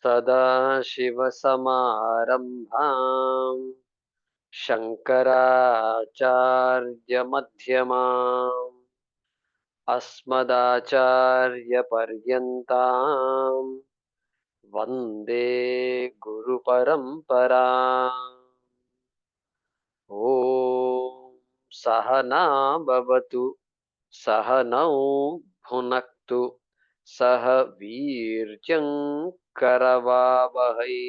सदाशिवसमारम्भाम् शङ्कराचार्यमध्यमाम् अस्मदाचार्यपर्यन्ताम् वन्दे गुरुपरम्पराम्। ॐ सहना भवतु सहनौ भुनक्तु सह वीर्यं करवावहै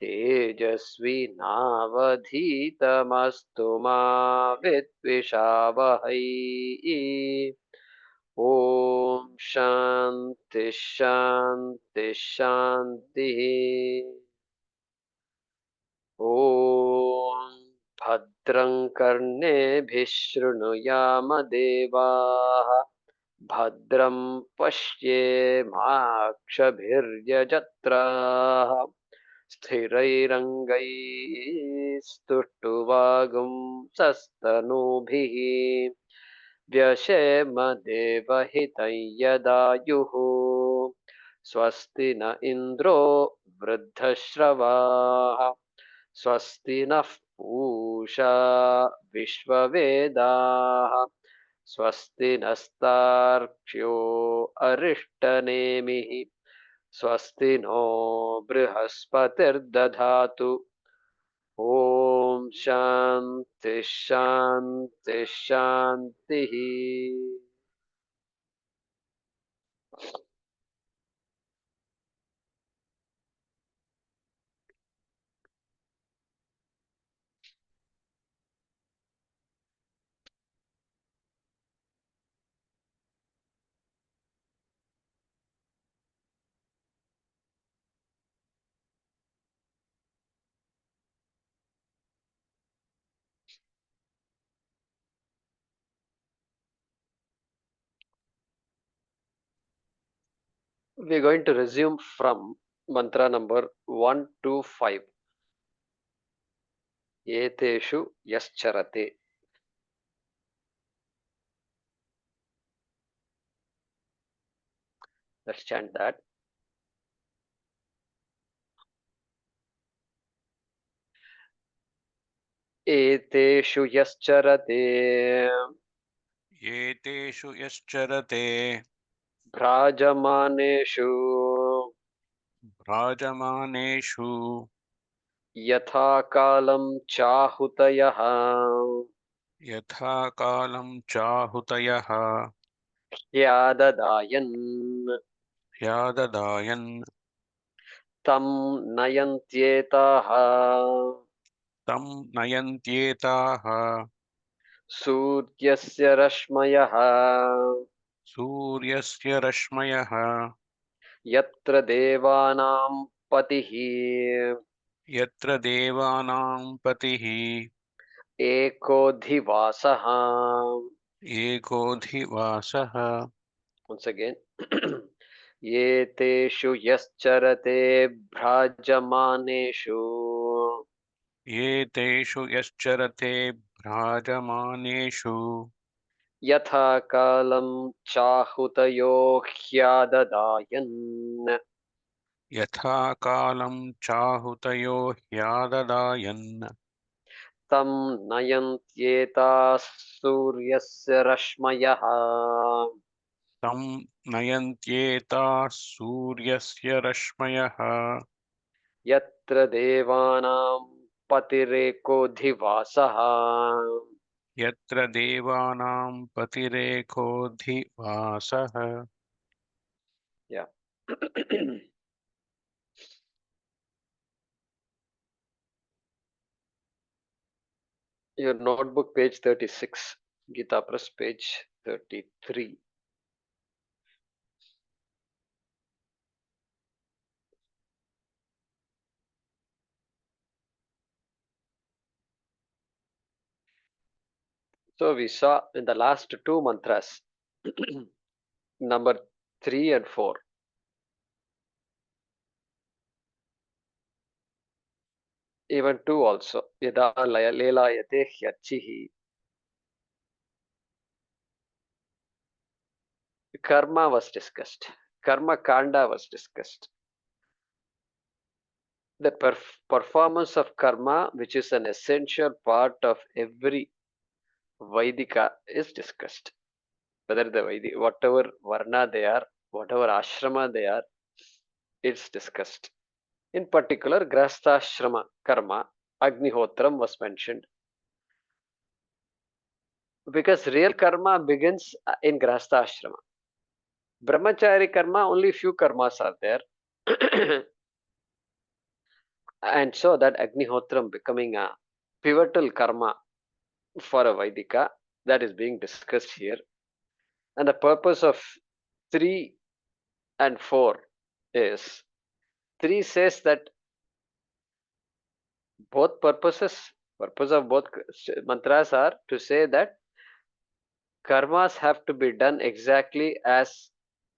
तेजस्विनावधीतमस्तु मा विद्विषावहै। ॐ शान्ति शान्ति शान्तिः। ॐ भद्रं कर्णेभिः शृणुयाम देवाः भद्रं पश्येमाक्षभिर्यजत्राः स्थिरैरङ्गैस्तुष्टुवागुंसस्तनूभिः व्यशेम देवहितं यदायुः स्वस्ति न इन्द्रो वृद्धश्रवाः स्वस्ति नः पूषा विश्ववेदाः स्वस्ति नस्तार्क्ष्यो अरिष्टनेमिः स्वस्ति नो बृहस्पतिर्दधातु। ॐ शान्ति शान्ति शान्तिः। We are going to resume from mantra number 1 to 5. Eteshu yascharate. Let's chant that. Eteshu yascharate. एतेषु यश्चरते भ्राजमानेषु भ्राजमानेषु यथा कालं चाहुतयः यथा कालं चाहुतयः ह्याददायन् ह्याददायन् तं नयन्त्येताः तं नयन्त्येताः सूर्यस्य रश्मयः सूर्यस्य रश्मयः यत्र देवानां पतिः यत्र देवानां पतिः एकोऽधिवासः। एकोऽधिवासः। Once again. एतेषु यश्चरते भ्राजमानेषु एतेषु यश्चरते भ्राजमानेषु यथा कालं चाहुतयो ह्याददायन् यथा कालं चाहुतयो ह्याददायन् तं नयन्त्येताः सूर्यस्य रश्मयः तं नयन्त्येताः सूर्यस्य रश्मयः यत्र देवानां पतिरेकोऽधिवासः। यत्र देवानां पतिरेकोऽधिवासः। Yeah. Your notebook, page 36. Gita Press, page 33. So we saw in the last two mantras, number 3 and 4. Even 2 also. Yada lelayate hyachihi. Karma was discussed. Karma kanda was discussed. the performance of karma, which is an essential part of every Vaidika, is discussed. Whether the whatever varna they are, whatever ashrama they are, it's discussed. In particular, Grahastha karma, Agnihotram was mentioned because real karma begins in Grahastha ashrama. Brahmachari karma, only few karmas are there. And so that Agnihotram becoming a pivotal karma for a Vaidika, that is being discussed here. And the purpose of 3 and 4 is 3 says that purpose of both mantras are to say that karmas have to be done exactly as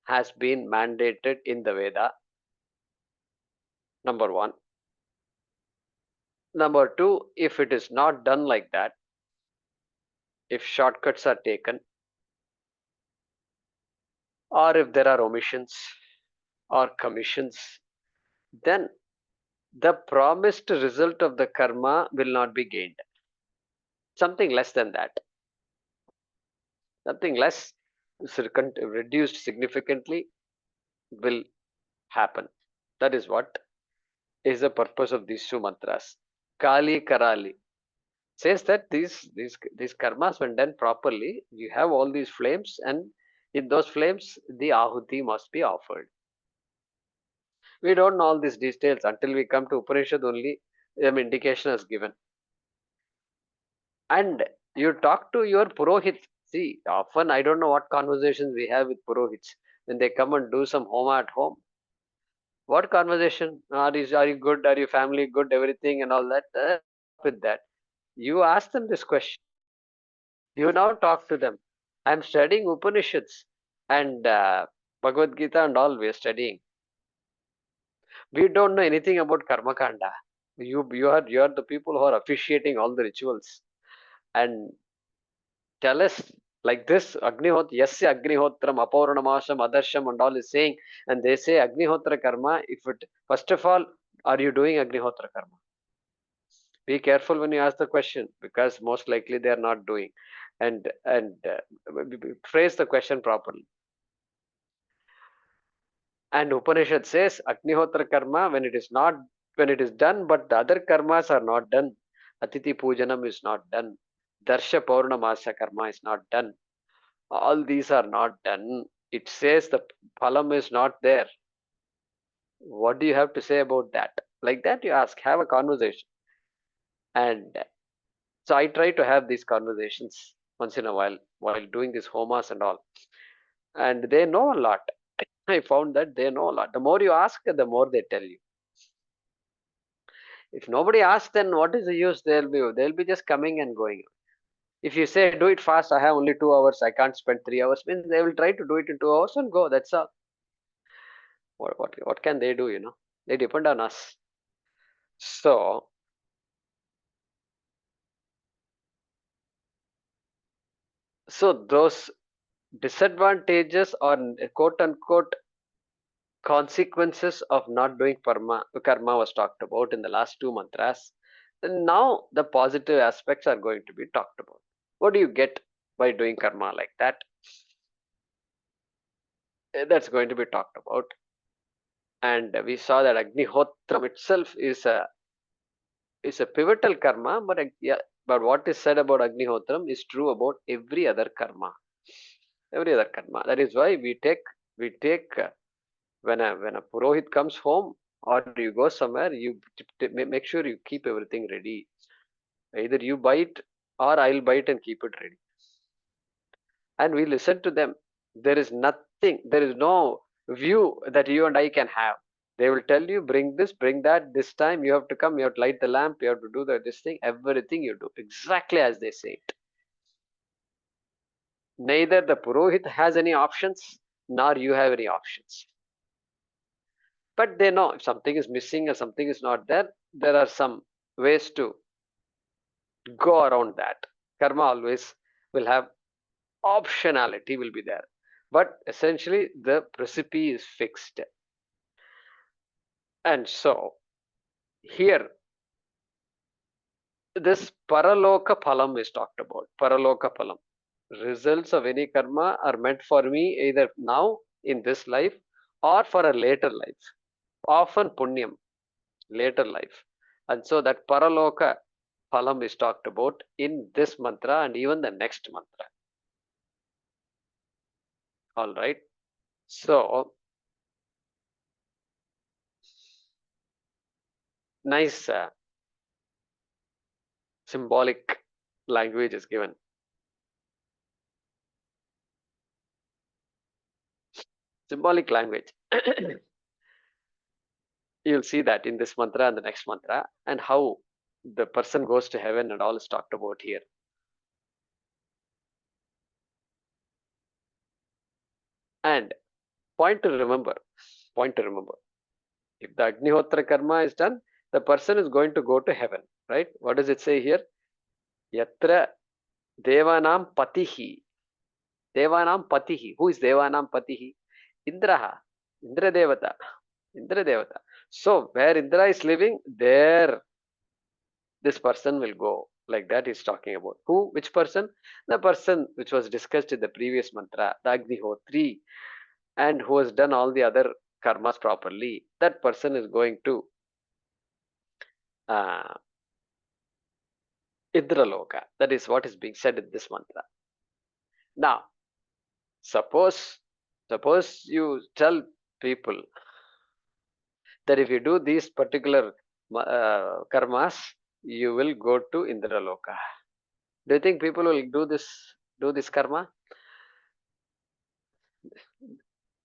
has been mandated in the Veda. Number 1. Number 2, if it is not done like that, if shortcuts are taken, or if there are omissions or commissions, then the promised result of the karma will not be gained. Something less than that. Something less, reduced significantly, will happen. That is what is the purpose of these 2 mantras. Kali Karali says that these karmas, when done properly, you have all these flames, and in those flames, the ahuti must be offered. We don't know all these details until we come to Upanishad only. Indication is given. And you talk to your Purohit. See, often I don't know what conversations we have with Purohits when they come and do some homa at home. What conversation? Are you good? Are your family good? Everything and all that. With that, you ask them this question. You now talk to them. I'm studying Upanishads and Bhagavad Gita and all we are studying. We don't know anything about Karma Kanda. You are the people who are officiating all the rituals and tell us like this. Yasya Agnihotram Apauranamasham Adarsham and all is saying, and they say Agnihotra Karma. If it first of all, are you doing Agnihotra Karma? Be careful when you ask the question, because most likely they are not doing. And phrase the question properly. And Upanishad says Agnihotra Karma, when it is done, but the other karmas are not done. Atiti Pujanam is not done. Darsha Paurnamasa Karma is not done. All these are not done. It says the phalam is not there. What do you have to say about that? Like that, you ask, have a conversation. And so I try to have these conversations once in a while doing these homas and all. And they know a lot. I found that they know a lot. The more you ask, the more they tell you. If nobody asks, then what is the use? They'll be just coming and going. If you say do it fast, I have only 2 hours, I can't spend 3 hours, means they will try to do it in 2 hours and go. That's all. What can they do? They depend on us. So those disadvantages or quote unquote consequences of not doing karma was talked about in the last 2 mantras. And now the positive aspects are going to be talked about. What do you get by doing karma like that? That's going to be talked about. And we saw that Agnihotram itself is a pivotal karma, but what is said about Agnihotram is true about every other karma. Every other karma. That is why we take when a Purohit comes home or you go somewhere, you make sure you keep everything ready. Either you buy it or I'll buy it and keep it ready. And we listen to them. There is no view that you and I can have. They will tell you, bring this, bring that, this time you have to come, you have to light the lamp, you have to do this thing, everything you do exactly as they say it. Neither the Purohit has any options, nor you have any options. But they know if something is missing or something is not there, there are some ways to go around that. Karma always will have optionality, will be there. But essentially, the recipe is fixed. And so, here this paraloka phalam is talked about. Paraloka phalam. Results of any karma are meant for me either now in this life or for a later life. Often punyam, later life. And so that paraloka phalam is talked about in this mantra and even the next mantra. All right. So nice symbolic language is given. Symbolic language. You'll see that in this mantra and the next mantra, and how the person goes to heaven and all is talked about here. And point to remember, if the Agnihotra karma is done, the person is going to go to heaven, right? What does it say here? Yatra Devanam Patihi. Devanam Patihi. Who is Devanam Patihi? Indraha. Indra Devata. Indra Devata. So where Indra is living, there this person will go. Like that he's talking about. Who? Which person? The person which was discussed in the previous mantra, the Agnihotri, and who has done all the other karmas properly. That person is going to uh, Idraloka. That is what is being said in this mantra. Now, suppose you tell people that if you do these particular karmas, you will go to Indraloka. Do you think people will do this karma?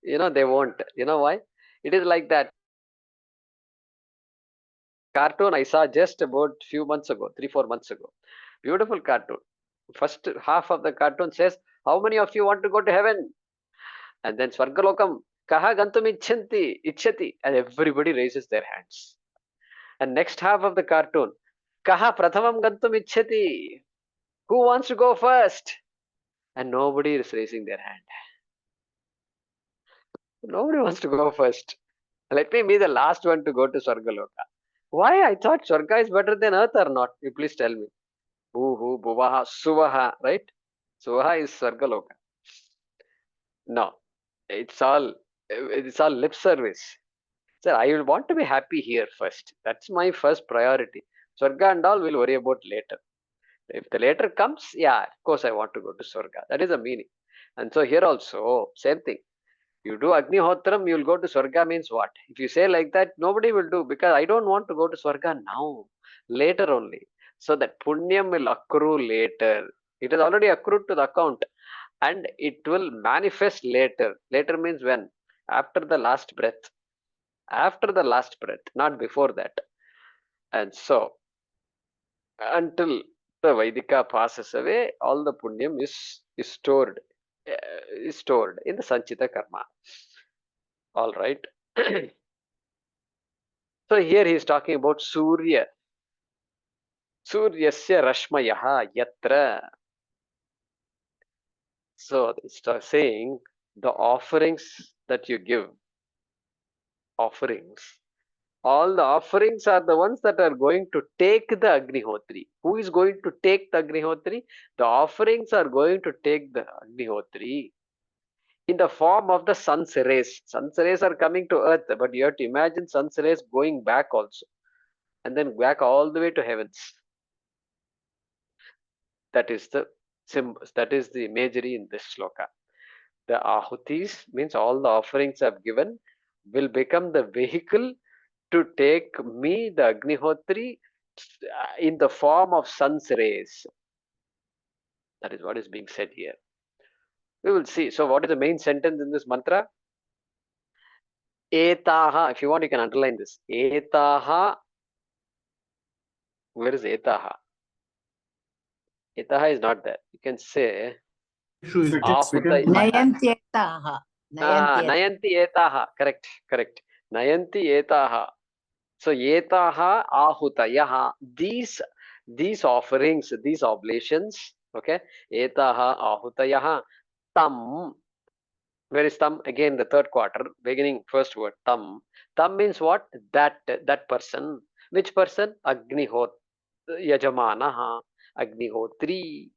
They won't. You know why? It is like that cartoon I saw just about few months ago, 3-4 months ago. Beautiful cartoon. First half of the cartoon says, how many of you want to go to heaven? And then Swargalokam, kaha gantum ichchati, and everybody raises their hands. And next half of the cartoon, kaha prathamam gantum ichchati, who wants to go first? And nobody is raising their hand. Nobody wants to go first. Let me be the last one to go to Swargaloka. Why? I thought Swarga is better than earth or not? You please tell me. Bhuhu, Bhuvaha, Suvaha, right? Suvaha is Swargaloka. No, it's all lip service. Sir, I will want to be happy here first. That's my first priority. Swarga and all we'll worry about later. If the later comes, yeah, of course I want to go to Swarga. That is the meaning. And so here also, same thing. You do Agnihotram, you'll go to Swarga means what? If you say like that, nobody will do because I don't want to go to Swarga now, later only. So that Punyam will accrue later. It is already accrued to the account and it will manifest later. Later means when? After the last breath. After the last breath, not before that. And so, until the Vaidika passes away, all the Punyam is stored. Is stored in the Sanchita Karma. All right. So here he is talking about Surya. Suryasya Rashmayaha Yatra. So it's saying the offerings that you give, offerings. All the offerings are the ones that are going to take the Agnihotri. Who is going to take the Agnihotri? The offerings are going to take the Agnihotri in the form of the sun's rays. Sun's rays are coming to earth, but you have to imagine sun's rays going back also, and then back all the way to heavens. That is the that is the imagery in this sloka. The ahutis means all the offerings I've given will become the vehicle to take me, the Agnihotri, in the form of sun's rays. That is what is being said here. We will see. So, what is the main sentence in this mantra? Etaha. If you want, you can underline this. Etaha. Where is etaha? Etaha is not there. You can say ahuta. Nayantyetaha. Nayanti etaha. Correct. Nayanti etaha. So etaha ahutayaha. These offerings, these oblations, okay. Etaha ahutayaha. Tam. Where is tam? Again, the third quarter, beginning first word. Tam. Tam means what? That person. Which person? Agnihot Yajamanaha. Agnihotri.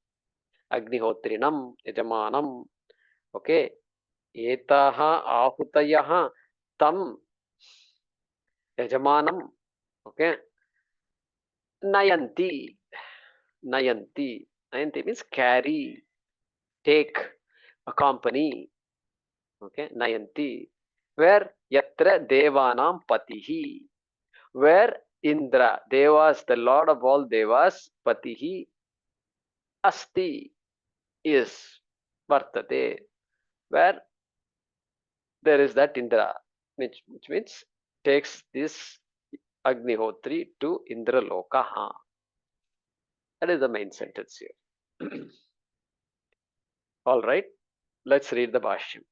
Agnihotrinam. Yajamanam. Okay. Etaha ahutayaha tam Yajamanam. Okay. Nayanti. Nayanti. Nayanti means carry, take, accompany. Okay. Nayanti. Where yatra devanam patihi. Where Indra, Devas, the Lord of all Devas, Patihi, Asti, is, Vartate. Where there is that Indra, which means takes this Agnihotri to Indra Lokaha. That is the main sentence here. All right, let's read the Bhaashyam.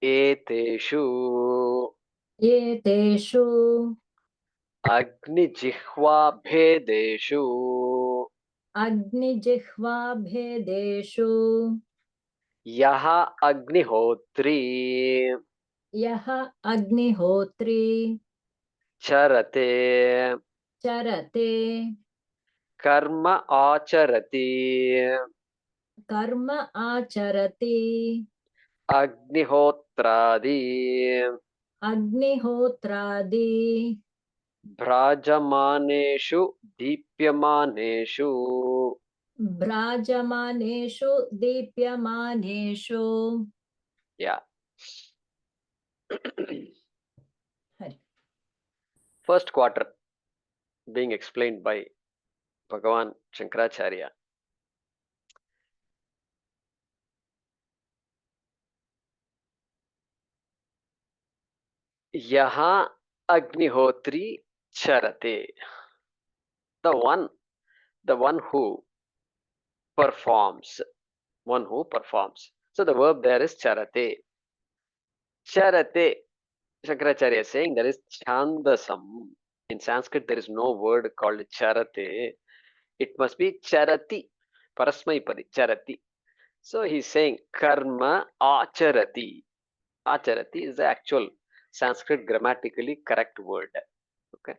Eteshu एतेषु Agnijihva Bhedeshu अग्निजिह्वाभेदेषु Yaha Agnihotri यः Agnihotri Charate चरते Karma Acharati कर्म आचरति Agnihotradi अग्निहोत्रादि Brajamaneshu Deepyamaneshu. भ्राजमानेषु दीप्यमानेषु Yeah. Hari First quarter being explained by Bhagavan Shankaracharya. Yaha Agnihotri Charate. The one who performs. One who performs. So the verb there is charate. Charate. Shankaracharya is saying there is chandasam. In Sanskrit, there is no word called charate. It must be charati. Parasmaipadi. Charati. So he's saying karma acharati. Acharati is the actual Sanskrit grammatically correct word. Okay.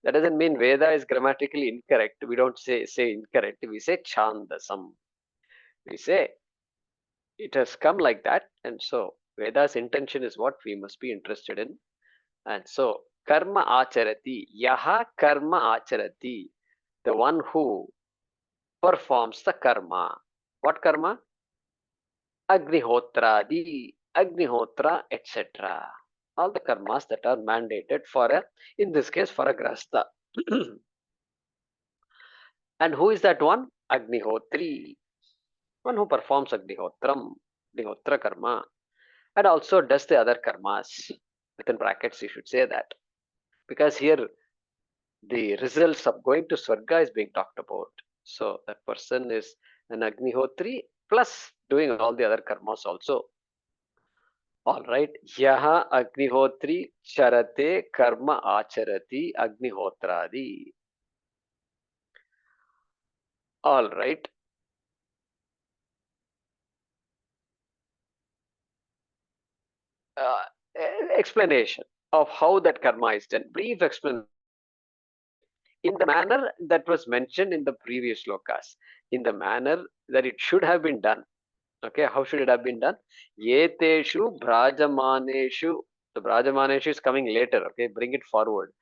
That doesn't mean Veda is grammatically incorrect. We don't say incorrect. We say chandasam. We say it has come like that, and so Veda's intention is what we must be interested in. And so karma acharati, yaha karma acharati, the one who performs the karma. What karma? Agnihotradi, Agnihotra, etc. All the karmas that are mandated for a, in this case, for a grasta. And who is that one? Agnihotri, one who performs Agnihotram, Agnihotra karma, and also does the other karmas. Within brackets, you should say that. Because here the results of going to Swarga is being talked about. So that person is an Agnihotri plus doing all the other karmas also. All right. Yaha Agnihotri Charate Karma Acharati Agnihotradi. All right. Explanation of how that karma is done. Brief explanation. In the manner that was mentioned in the previous lokas. In the manner that it should have been done. Okay, how should it have been done? Yeteshu brajamaneshu. The brajamaneshu is coming later. Okay, bring it forward.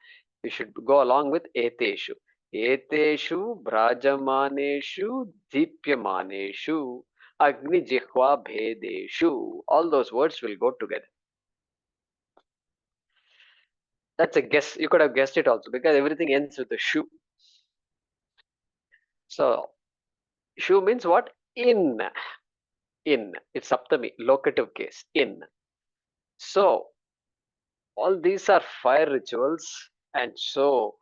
We should go along with eteshu. Eteshu brajamaneshu dipyamaneshu agni jihva bhedeshu. All those words will go together. That's a guess. You could have guessed it also because everything ends with a shu. So shu means what? In. In. It's Saptami, locative case. In. So all these are fire rituals, and so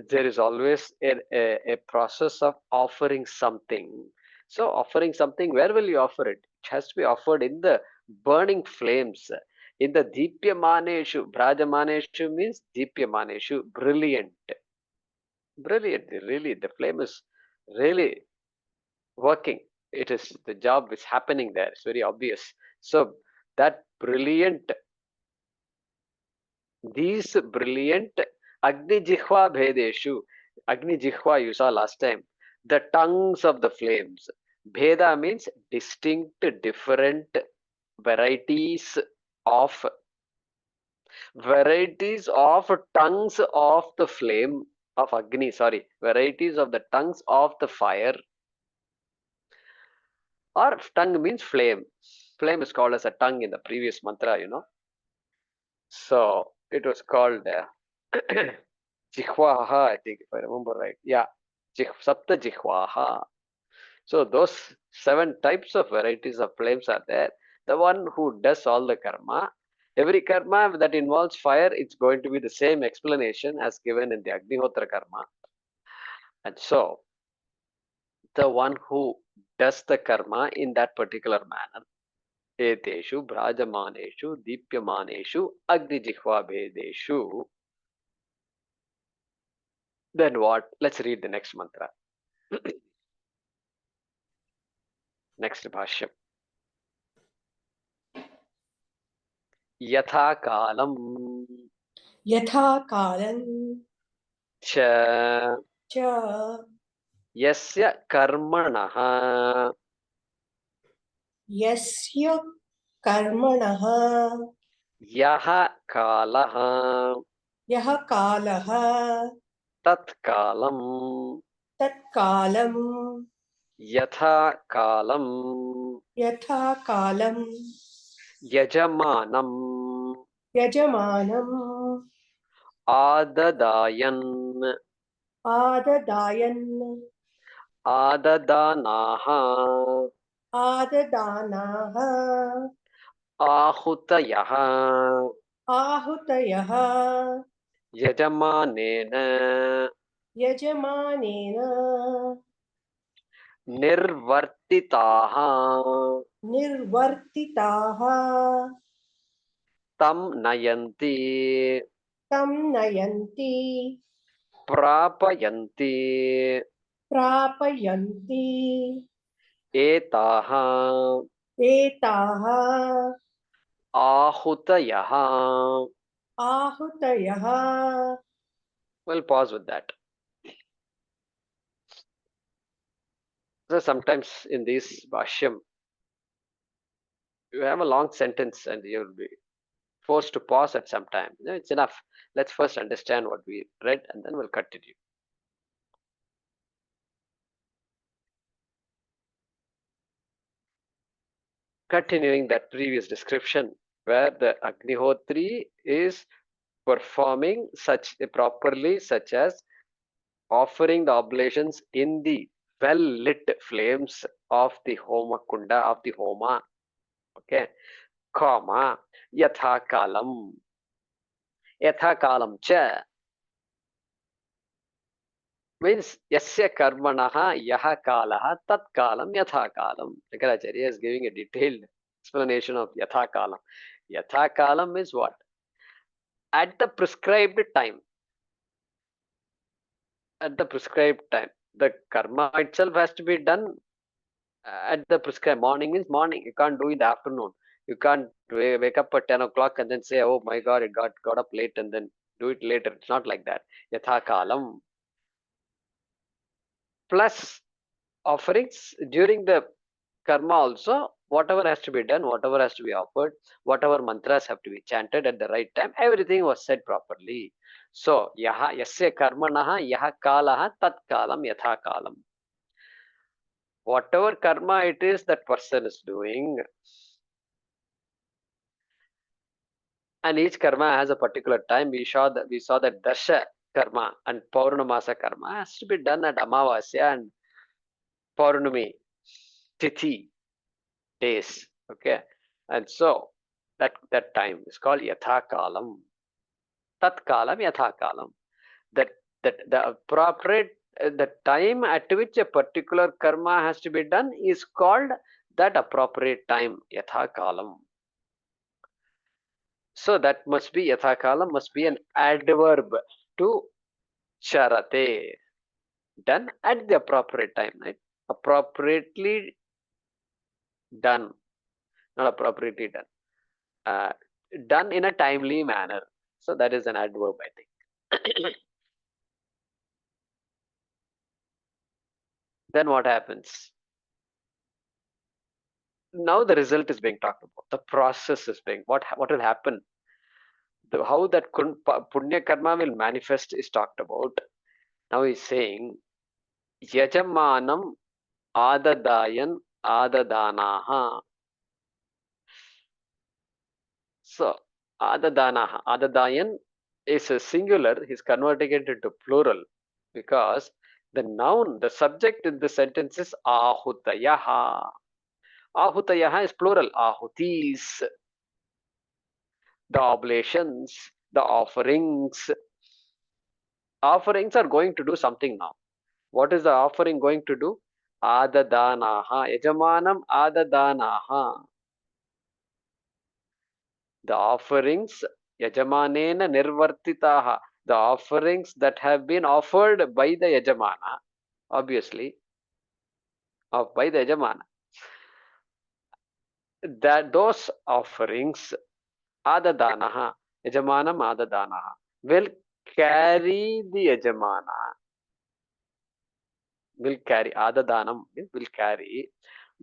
there is always a process of offering something. So offering something, where will you offer it? It has to be offered in the burning flames. In the Deepyamaneshu, Brajamaneshu means Deepyamaneshu, brilliant. Brilliant, really. The flame is really working. It is the job is happening there. It's very obvious. So that brilliant, these brilliant Agni Jihva Bhedeshu, Agni Jihva you saw last time, the tongues of the flames. Bheda means distinct, different varieties of tongues of the flame of Agni, sorry, varieties of the tongues of the fire, or tongue means flame. Flame is called as a tongue in the previous mantra, you know. So it was called Jihvaha, I think, if I remember right. Yeah, Sapta Jihvaha. So those 7 types of varieties of flames are there. The one who does all the karma, every karma that involves fire, it's going to be the same explanation as given in the Agnihotra karma. And so the one who does the karma in that particular manner, eteshu brajamaneshu dipyamaneshu agnijihva bhedeshu. Then what? Let's read the next mantra. Next Bhaashyam. Yatha kalam यथा कालं cha च yasya karmanaha यस्य कर्मणः yaha kalaha यः कालः tat kalam तत्कालं yatha kalam यथा कालं yajamanam यजमानं adadayan आददायन् adadanaha आददानाः ahutayaha आहुतयः yajamanena यजमानेन निर्वर्तिताः निर्वर्तिताः तं नयन्ति तं नयन्ति प्रापयन्ति प्रापयन्ति एताः एताः आहूतयः. आहुतयः. We'll pause with that. So sometimes in this Bhaashyam, you have a long sentence and you'll be forced to pause at some time. No, it's enough. Let's first understand what we read and then we'll continue. Continuing that previous description, where the Agnihotri is performing such properly, such as offering the oblations in the well lit flames of the Homa Kunda, of the Homa. Okay, comma, yatha kalam cha means yasya karmanaha yaha kalaha tat kalam yatha kalam. Shankaracharya is giving a detailed explanation of yatha kalam. Yatha kalam is what? At the prescribed time. At the prescribed time. The karma itself has to be done at the prescribed. Morning means morning. You can't do in the afternoon. You can't wake up at 10 o'clock and then say, oh my god, it got up late and then do it later. It's not like that. Yatha kalam. Plus offerings during the karma also, whatever has to be done, whatever has to be offered, whatever mantras have to be chanted at the right time, everything was said properly. So, yaha yasya karmanaha yaha kalaha tat kalam yatha kalam. Whatever karma it is that person is doing, and each karma has a particular time. We saw that Dasha karma and Paurnamasa karma has to be done at Amavasya and Paurnami Tithi days. Okay, and so that time is called Yatha Kalam. Tat Kalam Yatha Kalam. That the appropriate the time at which a particular karma has to be done is called that appropriate time, Yatha Kalam. So that must be Yatha Kalam, must be an adverb to charate. done at the appropriate time, right? Appropriately done, not appropriately done. Done in a timely manner. So that is an adverb, I think. Then what happens? Now the result is being talked about. The process is being what will happen. How that punya karma will manifest is talked about. Now he's saying Yajamanam Adadayan Adadanaha. So Adadanaha, Adadayan is a singular, he's converting it into plural because the noun, the subject in the sentence is Ahutayaha. Ahutayaha is plural, Ahutis, the oblations, the offerings. Offerings are going to do something now. What is the offering going to do? Adadanaha. Yajamanam Adadanaha. The offerings, Yajamanena Nirvartitaha. The offerings that have been offered by the Yajamana, obviously, by the Yajamana. That those offerings, Adadanaha, Yajamanam Adadanaha, will carry the Yajamana. Will carry, Adadanam will carry,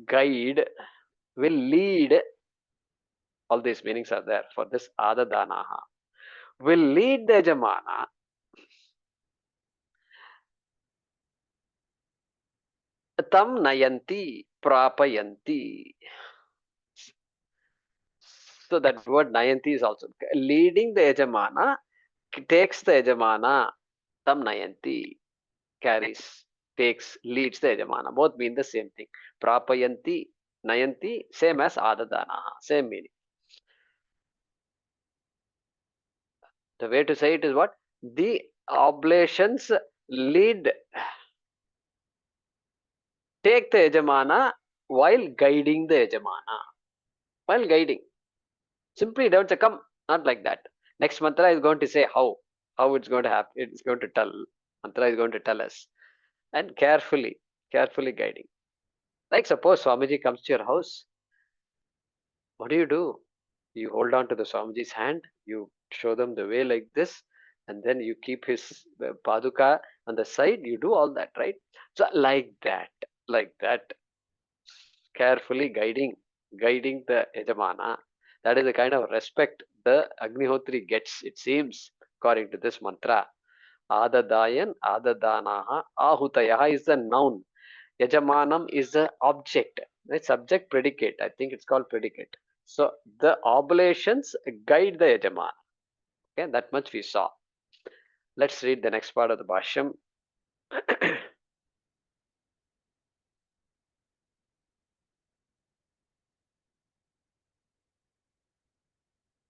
guide, will lead. All these meanings are there for this Adadanaha. Will lead the Yajamana tam nayanti prapayanti. So that word nayanti is also leading the Yajamana, takes the Yajamana, tam nayanti, carries, takes, leads the Yajamana. Both mean the same thing. Prapayanti, nayanti, same as adadana, same meaning. The way to say it is what? The oblations lead, take the Yajamana while guiding the Yajamana. While guiding. Simply don't say, come, not like that. Next mantra is going to say how it's going to happen. It's going to tell. Mantra is going to tell us. And carefully guiding. Like suppose Swamiji comes to your house. What do? You hold on to the Swamiji's hand, you show them the way like this, and then you keep his paduka on the side, you do all that, right? So like that, carefully guiding the Yajamana. That is the kind of respect the Agnihotri gets, it seems, according to this mantra. Adadayan, Adadanaha, Ahutayaha is the noun. Yajamanam is the object. Right? Subject, predicate. I think it's called predicate. So the oblations guide the Yajamana. Okay, that much we saw. Let's read the next part of the Bhaashyam.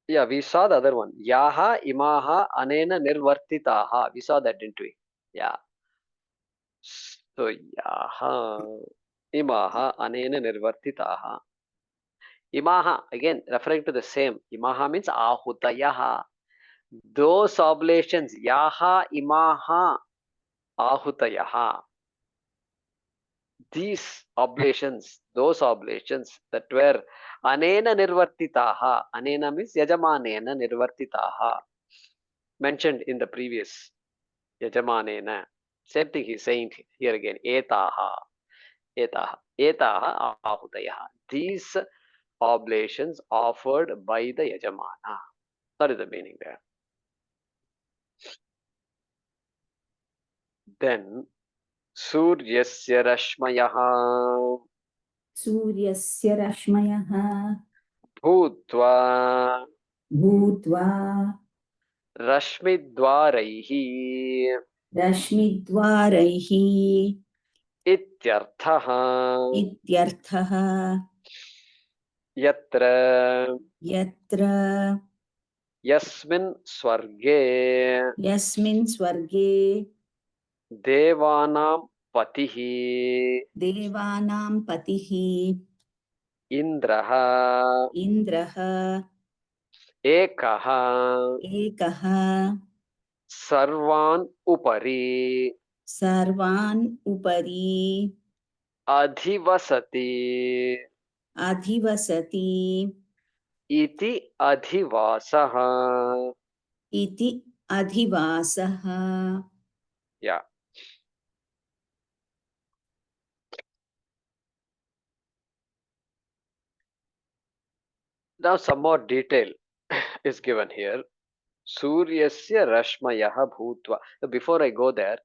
Yeah, we saw the other one. Yaha imaha anena nirvartitaha. We saw that, didn't we? Yeah. So yaha imaha anena nirvartitaha. Imaha, again referring to the same. Imaha means ahutayaha. Those oblations, yaha imaha ahutayaha. These oblations, those oblations that were anena nirvartitaha. Anena means yajamanena nirvartitaha. Mentioned in the previous yajamanena. Same thing he's saying here again. Etaha. Etaha ahutayaha. These oblations offered by the yajamana. That is the meaning there. Then Suryasya Rashmayaha सूर्यस्य रश्मयः Bhutva भूत्वा Rashmidvaraihi रश्मिद्वारैः Ityarthaha इत्यर्थः Yatra यत्र Yasmin Swarge यस्मिन् स्वर्गे Devanam Patihi देवानां पतिः Indraha इन्द्रः Ekaha एकः Sarvan Upari सर्वान् उपरि adhivasati अधिवसति iti adhivasaha. इति अधिवासः. Yeah. Now some more detail is given here. Suryasya rashmayah bhutva. Before I go there,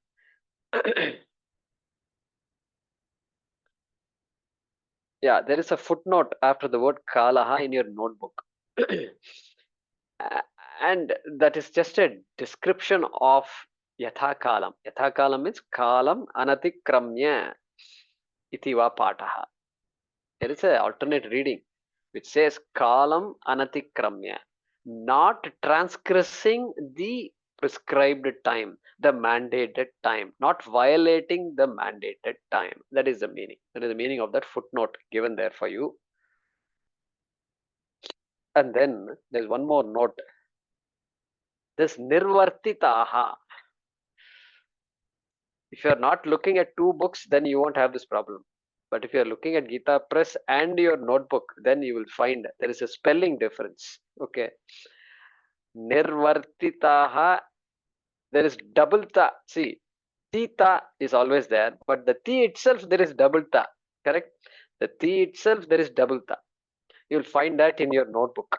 yeah, there is a footnote after the word kalaha in your notebook. And that is just a description of yatha kalam. Yatha kalam means kalam anatikramya iti va pataha. There is an alternate reading which says kalam anatikramya, not transgressing the prescribed time, the mandated time, not violating the mandated time. That is the meaning. That is the meaning of that footnote given there for you. And then there's one more note. This nirvartitaha. If you are not looking at two books, then you won't have this problem. But if you are looking at Gita Press and your notebook, then you will find there is a spelling difference. Okay. Nirvartitaha, there is double ta. See, tita is always there, but the ti itself, there is double ta. Correct? The ti itself, there is double ta. You will find that in your notebook.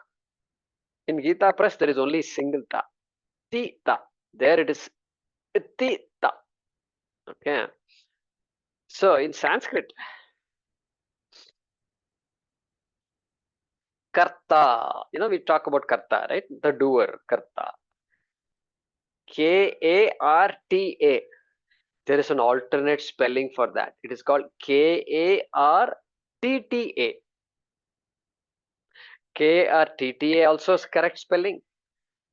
In Gita Press, there is only single ta. Ti ta. There it is ti ta. Okay. So in Sanskrit, karta, we talk about karta, right? The doer, karta. Karta. There is an alternate spelling for that. It is called Kartta. Kartta also is correct spelling.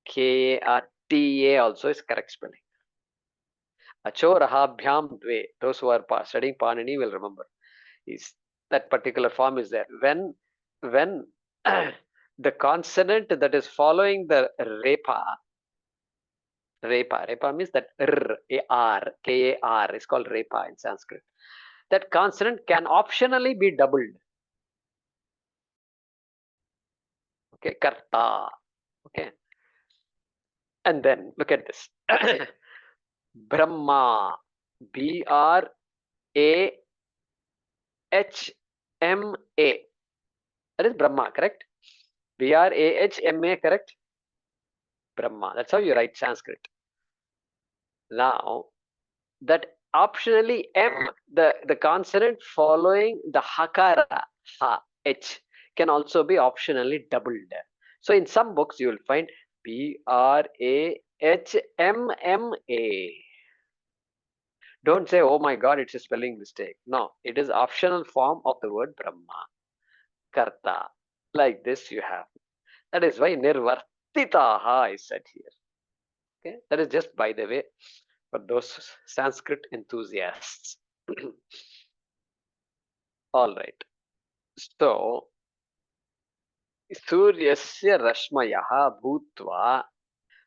Karta also is correct spelling. Achoraha bhyam dve. Those who are studying Panini will remember. Is that particular form is there. When the consonant that is following the repa means that kar is called repa in Sanskrit. That consonant can optionally be doubled. Okay, karta. Okay, and then look at this. Brahma, Brahma. That is Brahma, correct? Brahma, correct? Brahma. That's how you write Sanskrit. Now, that optionally M, the consonant following the hakara, ha, H, can also be optionally doubled. So in some books you will find Brahma. Don't say, oh my God, it's a spelling mistake. No, it is optional form of the word Brahma. Karta. Like this you have. That is why nirvartitaha is said here. Okay, that is just by the way for those Sanskrit enthusiasts. All right. So, Suryasya Rashmayaha Bhutva.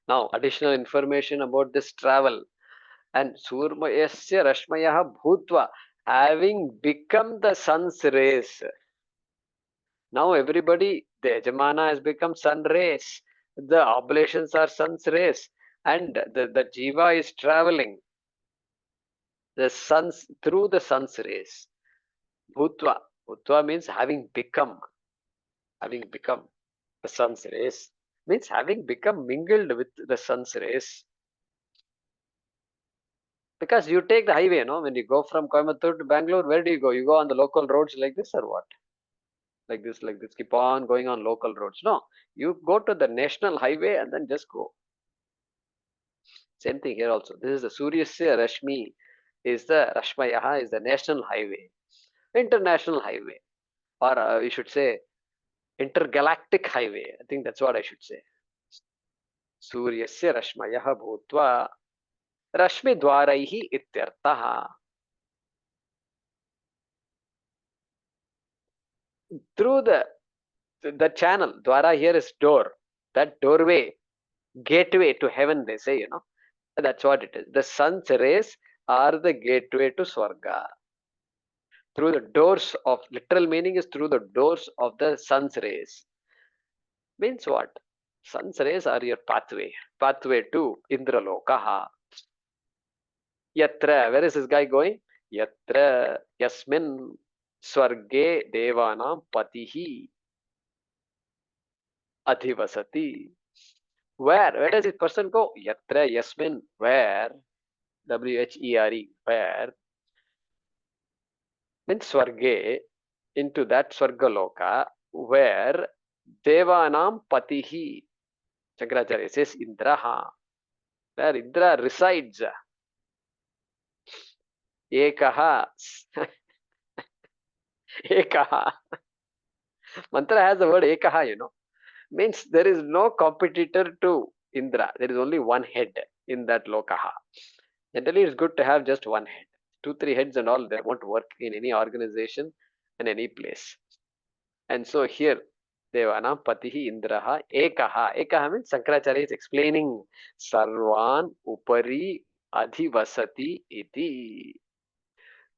Now, additional information about this travel. And Suryasya Rashmayaha Bhutva, having become the sun's rays. Now, everybody, the Yajamana has become sun rays. The oblations are sun's rays. And the Jiva is traveling through the sun's rays. Bhutva. Bhutva means having become the sun's rays, means having become mingled with the sun's rays. Because you take the highway, when you go from Coimbatore to Bangalore, where do you go? You go on the local roads like this or what? Like this, keep on going on local roads. No, you go to the national highway and then just go. Same thing here also. This is the Suryasya Rashmi, is the Rashmayaha, is the national highway, international highway, or you should say intergalactic highway. I think that's what I should say. Suryasya Rashmayaha Bhutva Rashmi Dwaraihi Ityartaha. Through the channel, Dwara here is door, that doorway, gateway to heaven, they say, that's what it is. The sun's rays are the gateway to Swarga. Through the doors of, literal meaning is through the doors of the sun's rays. Means what? Sun's rays are your pathway to Indralokaha. Yatra, where is this guy going? Yatra yasmin swarge devanam patihi adhivasati. Where does this person go? Yatra yasmin, where? WHERE, where? Means Swarge, into that Swargaloka, where Devanam Patihi. Shankaracharya says Indraha, where Indra resides. Ekaha. Ekaha. Mantra has the word Ekaha, Means there is no competitor to Indra. There is only one head in that Lokaha. Generally, it's good to have just one head. 2, 3 heads and all, they won't work in any organization and any place. And so here, Devana Patihi Indraha Ekaha. Ekaha means Shankaracharya is explaining Sarvan Upari Adhivasati iti.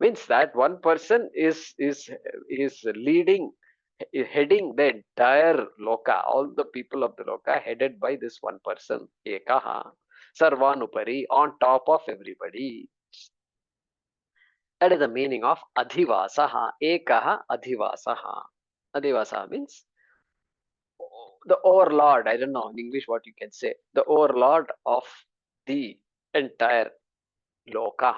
Means that one person is leading, heading the entire Loka, all the people of the Loka headed by this one person, Ekaha. Sarvan Upari, on top of everybody. That is the meaning of Adhivasaha. Ekaha Adhivasaha. Adhivasa means the overlord. I don't know in English what you can say. The overlord of the entire Loka.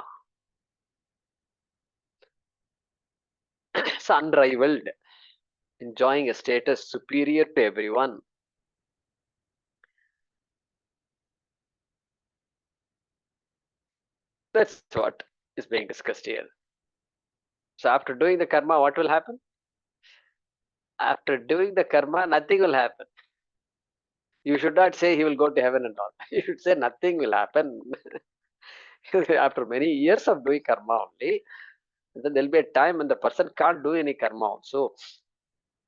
It's unrivaled, enjoying a status superior to everyone. That's what is being discussed here. So after doing the karma, what will happen? After doing the karma, nothing will happen. You should not say he will go to heaven and all. You should say nothing will happen. After many years of doing karma only, then there will be a time when the person can't do any karma also.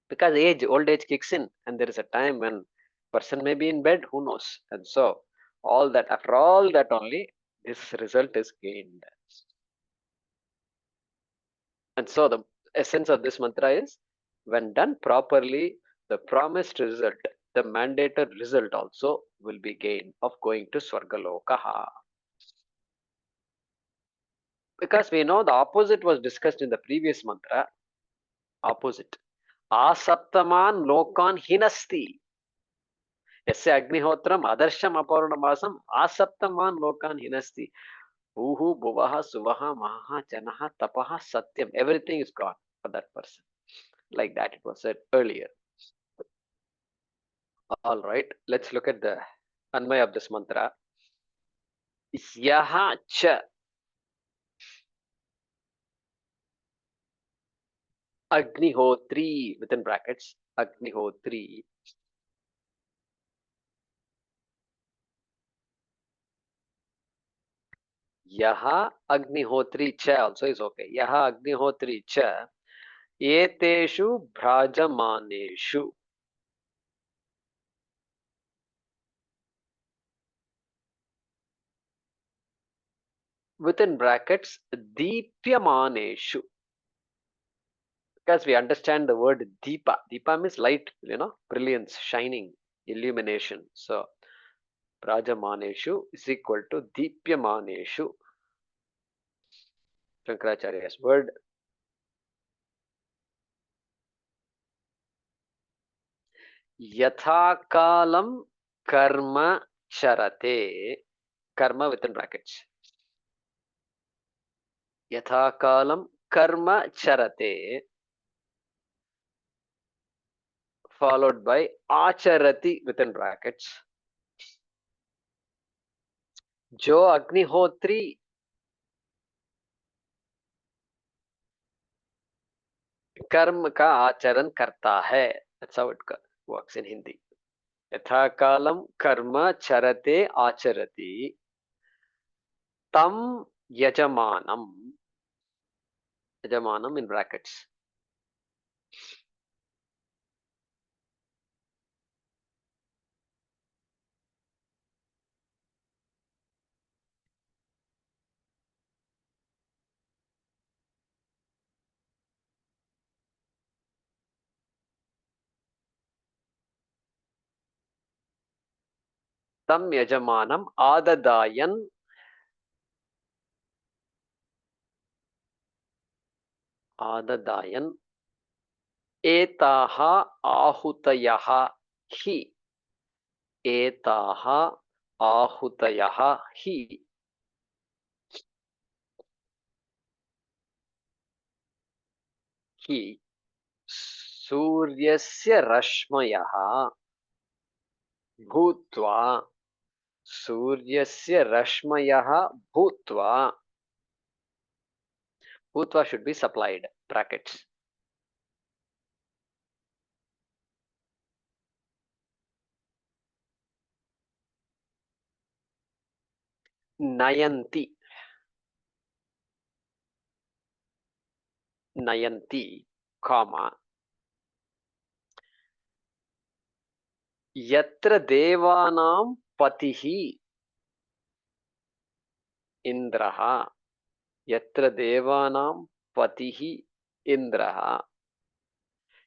Because old age kicks in, and there is a time when person may be in bed, who knows? And so after all that only, this result is gained. And so the essence of this mantra is, when done properly, the promised result, the mandated result also will be gained of going to Swargalokaha. Because we know the opposite was discussed in the previous mantra. Opposite. Asaptaman lokan hinasti. Yasya agnihotram adarsham apaurunamasam asaptaman lokan hinasti. Uhu, Bhuvaha, Suvaha, Maha, Janaha, Tapaha, Satyam. Everything is gone for that person. Like that it was said earlier. All right, let's look at the Anmaya of this mantra. Yaha cha Agnihotri, within brackets, Agnihotri. Yaha Agnihotri cha also is okay. Yaha Agnihotri cha Eteshu Bhrajamaneshu. Within brackets, Deepyamaneshu. Because we understand the word Deepa. Deepa means light, brilliance, shining, illumination. So, Bhrajamaneshu is equal to Deepyamaneshu. Shankaracharya's word. Yathakalam karma charate. Karma within brackets. Yathakalam karma charate. Followed by acharati within brackets. Jo Agnihotri कर्म का आचरण करता है. That's how it works in Hindi. यथा कालम कर्म चरते आचरति tam yajamanam. Yajamanem in brackets. Tam yajamanam adadayan etaha ahutayaha hi. Etaha ahutayaha hi. Hi. Suryasya rashmayaha bhutva. Suryasya rashmayaha bhutva. Bhutva should be supplied. Brackets. Nayanti. Nayanti, comma. Yatra devanam patihi indraha. Yatra devanam patihi indraha.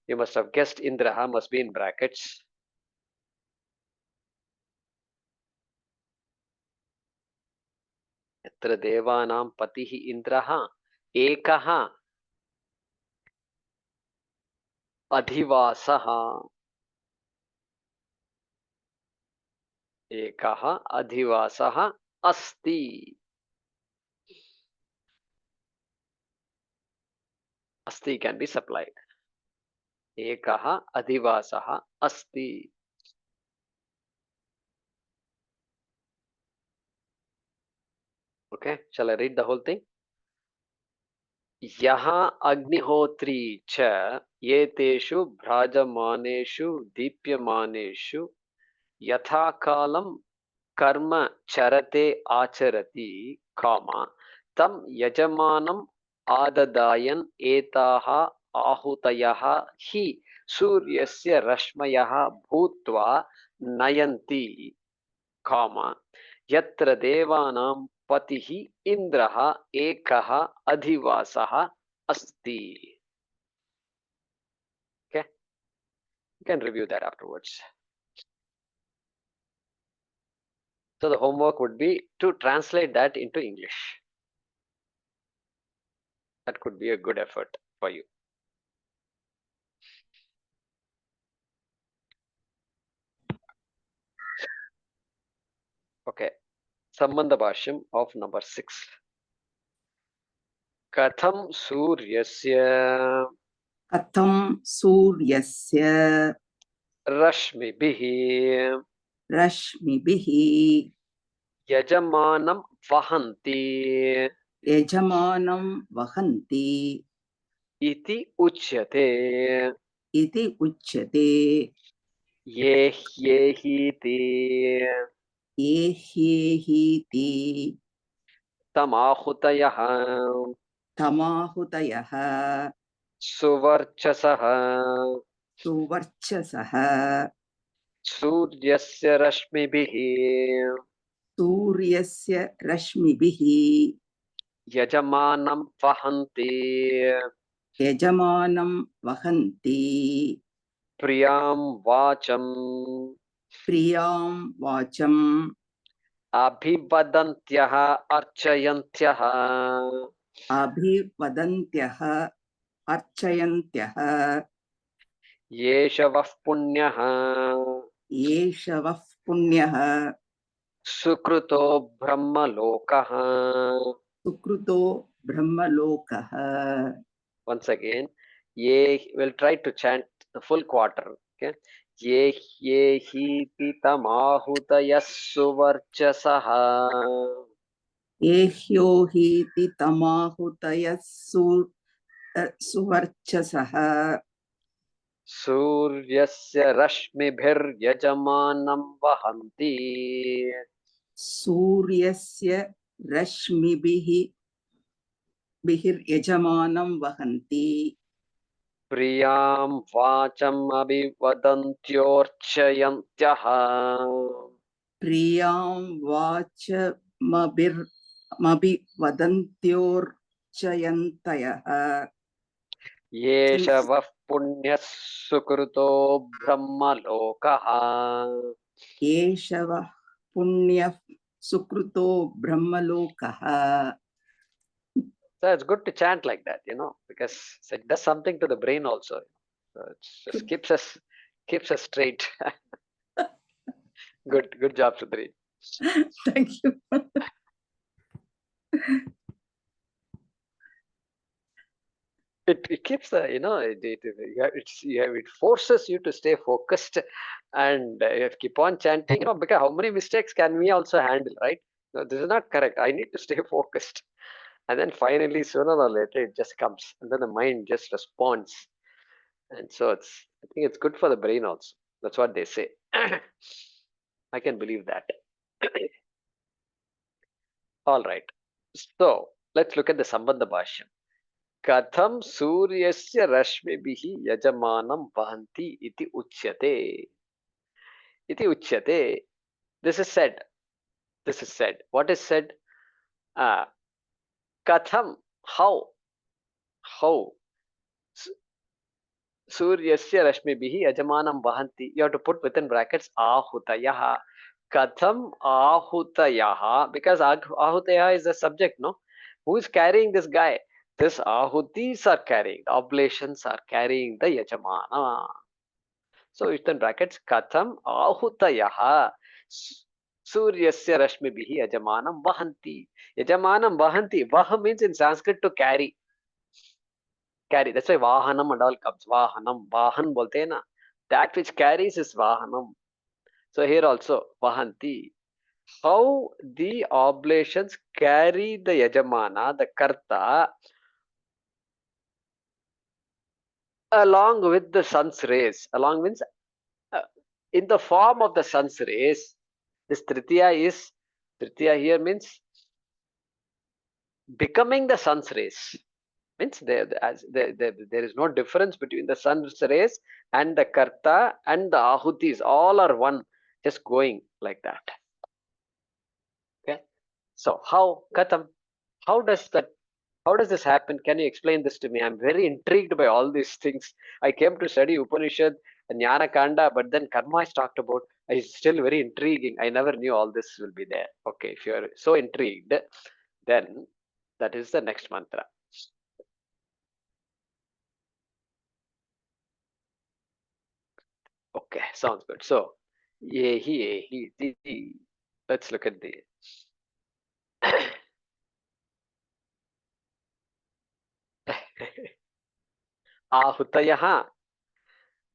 You must have guessed indraha must be in brackets. Yatra devanam patihi indraha. Ekaha adhivasaha. Ekaha adhivasaha asti. Asti can be supplied. Ekaha adhivasaha asti. Okay, shall I read the whole thing? Yaha agnihotri cha yeteshu bhrajamaneshu dipyamaneshu yatha kalam karma charate acharati, comma, tam yajamanam adadayan etaha ahutayaha hi suryasya rashmayaha bhutva nayanti, comma, yatra devanam patihi indraha ekaha adhivasaha asti. Okay, you can review that afterwards. So the homework would be to translate that into English. That could be a good effort for you. Okay, Sambandha Bhaashyam of number 6. Katham Suryasya Katham Suryasya Rashmibihi Rashmibihi Yajamanam Vahanti Yajamanam Vahanti Iti Uchyate Iti Uchyate Yehiti Yehyehiti Tamahutayaha Tamahutayaha Suvarchasaha Suvarchasaha Suryasya Rashmibihi Suryasya Rashmibihi Yajamanam Vahanti Yajamanam Vahanti Priyam Vacham Priyam Vacham Abhivadantyaha Archayantyaha Abhivadantyaha Archayantyah Yeshavah Punyaha Yeshavah Punyah Sukruto Brahmalokaha. Sukruto Brahmalokah. Once again, we'll try to chant the full quarter. Okay. Ye hi pitamahutayas suvarchasaha Ehyo hiti tamahutaya suvarchasah Suryasya rashmibhir yajamanam vahanti Suryasya rashmibihi bihir yajamanam vahanti Priyam vacham abhivadantyorchayantyaha Priyam vacha mabivadantyorchayantayah Yeshavah punyas sukruto brahmalokaha. Yeshavah punya sukruto brahmalokaha. So it's good to chant like that, because it does something to the brain also. So it just keeps us straight. Good job, Sudri. Thank you. It keeps the it forces you to stay focused and keep on chanting. Because how many mistakes can we also handle, right? No, this is not correct. I need to stay focused, and then finally, sooner or later, it just comes, and then the mind just responds. And so I think it's good for the brain also. That's what they say. I can believe that. All right. So let's look at the Sambandha Bhaashyam. Katham Suryasya Rashmibihi Yajamanam Vahanti iti uchyate. Iti uchyate. This is said. What is said? Katham. How? Suryasya Rashmibihi Yajamanam Vahanti. You have to put within brackets Ahutayaha. Katham Ahutayaha. Because Ahutayaha is the subject, no? Who is carrying this guy? This Ahutis are carrying, the oblations are carrying the Yajamana. So within brackets, Katham Ahutayaha. Suryasya Rashmibihi Yajamanam Vahanti. Yajamanam Vahanti. Vah means in Sanskrit to carry. That's why Vahanam and all comes. Vahanam. Vahan bolte hai na. That which carries is Vahanam. So here also, Vahanti. How the oblations carry the Yajamana, the Karta, along with the sun's rays. Along means in the form of the sun's rays. This Tritiya here means becoming the sun's rays. Means there is no difference between the sun's rays and the Karta and the Ahutis. All are one, just going like that. Okay. So how Katham? How does this happen? Can you explain this to me? I'm very intrigued by all these things. I came to study Upanishad and Jnana Kanda, but then Karma is talked about. It's still very intriguing. I never knew all this will be there. Okay, if you're so intrigued, then that is the next mantra. Okay, sounds good. So, yehi, let's look at the ahutayaha.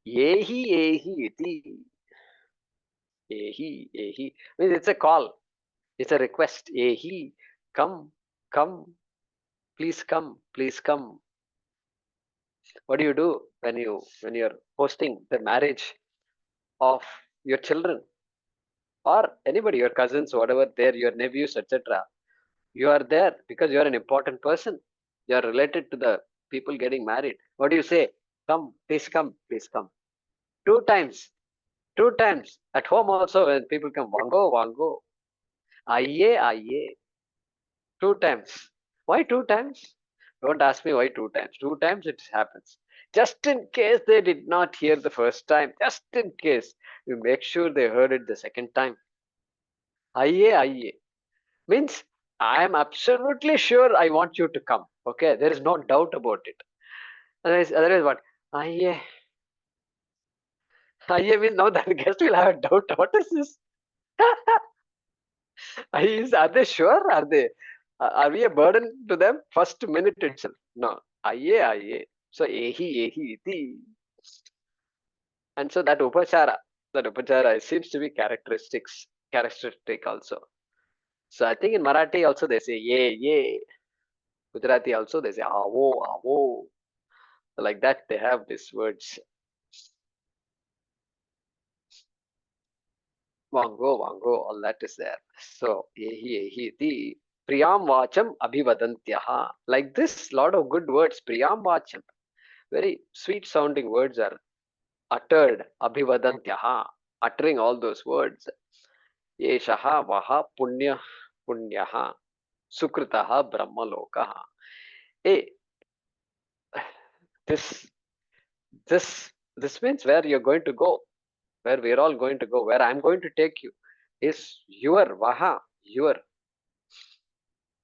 Yehi iti. Yehi. Means it's a call. It's a request. Yehi, come, please come. What do you do when you're hosting the marriage of your children or anybody, your cousins, whatever, your nephews, etc.? You are there because you are an important person. You are related to the people getting married. What do you say? Come, please come. Two times. At home also, when people come, wango. Aiye. Two times. Why two times? Don't ask me why two times. Two times it happens. Just in case they did not hear the first time, just in case, you make sure they heard it the second time. Aiye. Means I am absolutely sure I want you to come. Okay, there is no doubt about it. Otherwise what? Aiye means now that the guest will have a doubt. What is this? Are they sure? Are we a burden to them? First minute itself. No. Aiye. So ehi iti. And so that upachara seems to be characteristic also. So I think in Marathi also they say ye. Gujarati also they say avo. Like that they have these words. Wango, all that is there. So yehi iti. Priyam vacham abhivadantyaha. Like this, lot of good words. Priyam vacham. Very sweet sounding words are uttered. Abhivadantyaha. Uttering all those words. Yeshaha vaha punyaha. Sukritaha brahmalokaha. Hey, this means where you're going to go. Where we're all going to go. Where I'm going to take you. is your vaha, your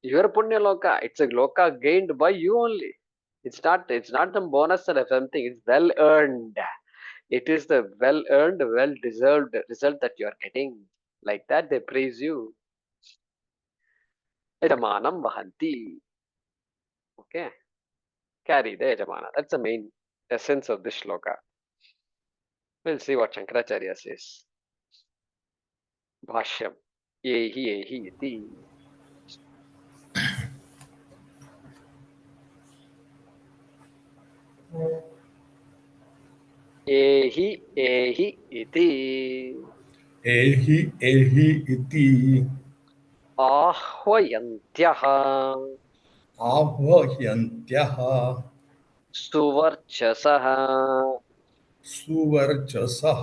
punya loka. It's a loka gained by you only. It's not some bonus or something. It's well earned. It is the well earned, well deserved result that you are getting. Like that, they praise you. Yajamanam vahanti. Okay, carry the yajamana. That's the main essence of this shloka. We'll see what Shankaracharya says. Bhaashyam. Ehi iti. Ehi iti. एहि एहि इति Ahvayantyah आह्वयन्त्यः suvarchasah सुवर्चसः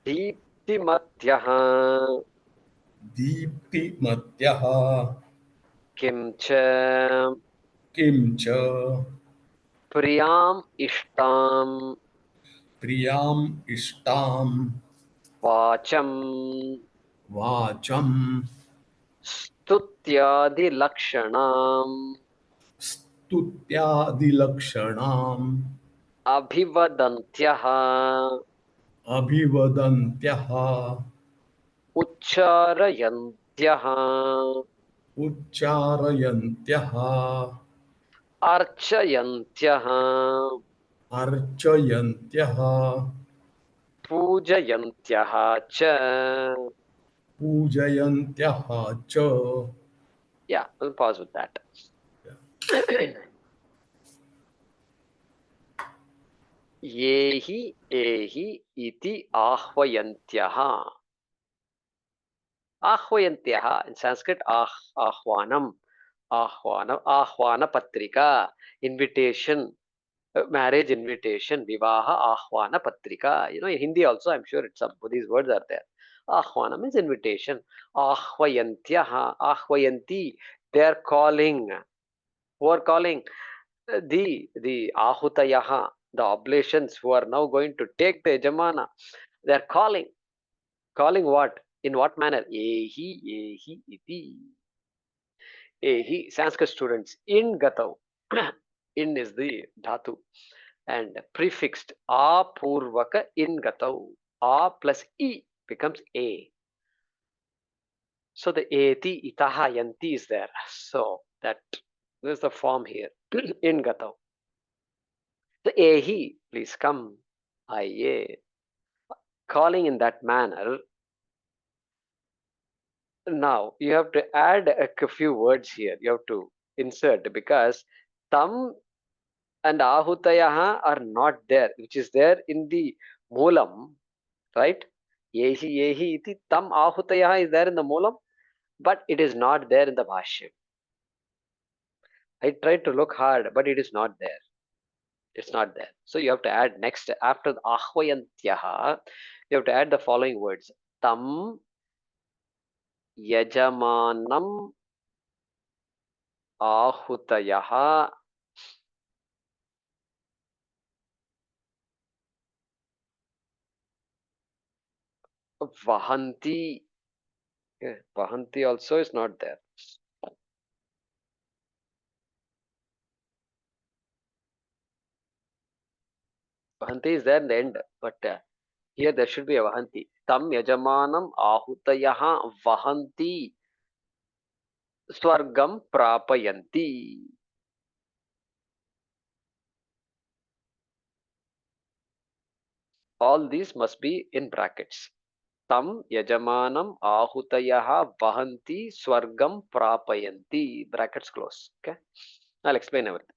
दीप्तिमत्यः दीप्तिमत्यः किं च किं च प्रियाम् इष्टां प्रियाम् इष्टां वाचं वाचं स्तुत्यादिलक्षणाम् स्तुत्यादिलक्षणाम् अभिवदन्त्यः अभिवदन्त्यः उच्चारयन्त्यः उच्चारयन्त्यः अर्चयन्त्यः अर्चयन्त्यः पूजयन्त्यः च. पूजयन्त्यः च Yeah, we'll pause with that. Yehi ehi iti ahvayantyah. Ahvayantyah in Sanskrit, ahvanam, ahvana patrika, invitation, marriage invitation, vivaha ahvana patrika. You know, in Hindi also, I'm sure it's some these words are there. Ahvana means invitation. Ahvayantyah, ahvayanti, they are calling. Who are calling? The ahutayaha, the oblations who are now going to take the yajamana. They are calling what? In what manner? Ehi iti. Ehi, Sanskrit students, in gatau. In is the dhatu and prefixed a purvaka in gatau. A plus e becomes a. So the eti itaha yanti is there. So that this is the form here. In gatau. So ehi, please come. Aye. Calling in that manner. Now you have to add a few words here. You have to insert because tam and ahutayaha are not there, which is there in the moolam, right? Yehi iti tam ahutayaha is there in the moolam, but it is not there in the bhashyam. I tried to look hard, but it is not there. It's not there. So you have to add next after the ahvayantyaha, you have to add the following words: tam yajamanam ahutayaha vahanti. Yeah, vahanti also is not there. Vahanti is there in the end, but here there should be a vahanti. Tam yajamanam ahutayaha vahanti swargam prapayanti. All these must be in brackets. Tam yajamanam ahutayaha vahanti swargam prapayanti. Brackets close. Okay. I'll explain everything.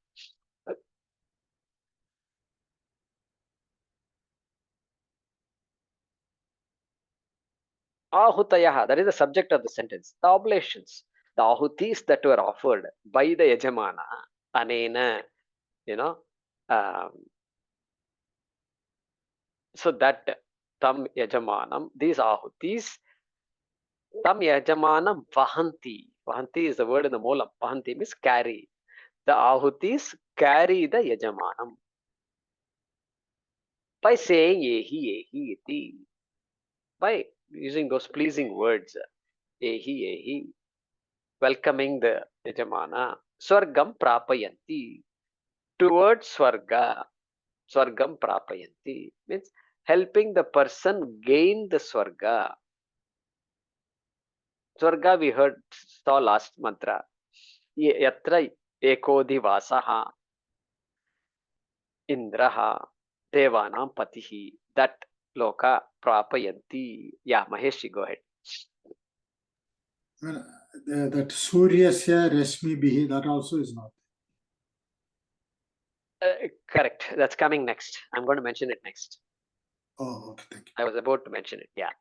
Ahutayaha, that is the subject of the sentence. The oblations, the ahutis that were offered by the yajamana, anena, you know, so that tam yajamanam, these ahutis, tam yajamanam vahanti. Vahanti is the word in the moolam. Vahanti means carry. The ahutis carry the yajamanam by saying ehi iti. By using those pleasing words. Ehi, ehi, welcoming the Yajamana. Swargam prapayanti, towards Swarga. Swargam prapayanti means helping the person gain the Swarga. Swarga we saw last mantra. Yatra ekodhivasaha indraha devanam patihi. That loka prapayanti. Yeah, Mahesh, go ahead. Well, that Suryasya Rashmi Bihi, that also is not. Correct. That's coming next. I'm going to mention it next. Oh, okay, thank you. I was about to mention it. Yeah.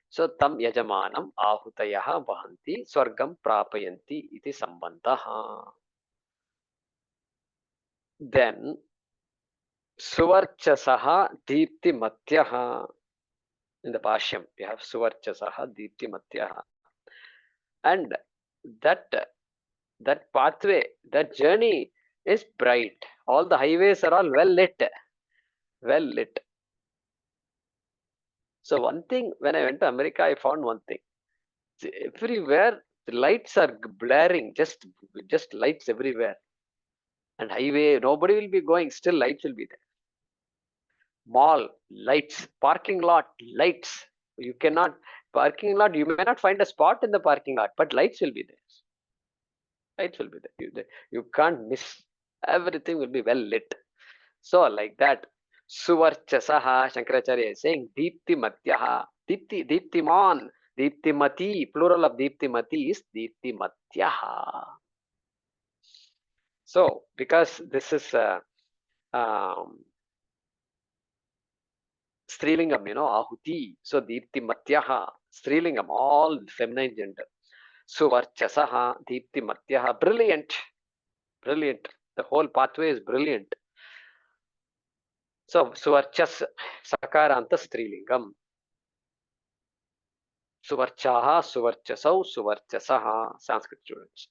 So tam yajamanam ahutayaha vahanti swargam prapayanti iti sambandhaha. Then suvarchasaha deepti matyaha. In the Bhaashyam, we have suvarchasaha deepti matyaha. And that pathway, that journey is bright. All the highways are all well lit. Well lit. So one thing, when I went to America, I found one thing. Everywhere the lights are blaring, just lights everywhere. And highway, nobody will be going, still lights will be there. Mall, lights. Parking lot, lights. You cannot, parking lot, you may not find a spot in the parking lot, but lights will be there. Lights will be there. You can't miss. Everything will be well lit. So like that, Suvarchasaha, Shankaracharya is saying, Deepti Matyaha, Deeptiman, Deeptimati, plural of Deeptimati is Deeptimatyaha. So, because this is Strilingam, Ahuti, so Deeptimatyaha, Strilingam, all feminine gender. Suvarchasaha, Deeptimatyaha, brilliant, brilliant. The whole pathway is brilliant. So, Suvarchas, Sakaranta Strilingam. Suvarchaha, Suvarchasau, Suvarchasaha, Sanskrit students.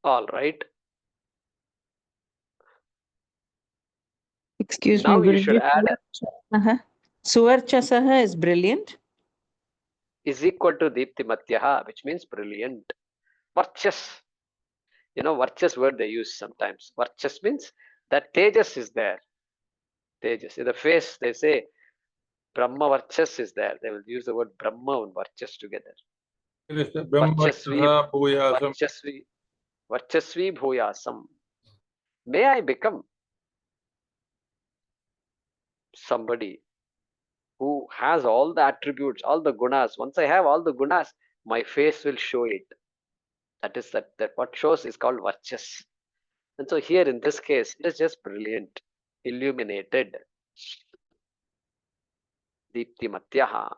All right. Excuse Now me, you should add Suvarchasaha is brilliant. is equal to Deeptimatyaha, which means brilliant. Varchas. Varchas word they use sometimes. Varchas means that Tejas is there. Tejas. In the face, they say Brahma Varchas is there. They will use the word Brahma and Varchas together. Varchasvi Bhuyasam. May I become somebody who has all the attributes, all the gunas. Once I have all the gunas, my face will show it. That is that what shows is called Varchas. And so here in this case, it is just brilliant, illuminated. Deeptimatyaha.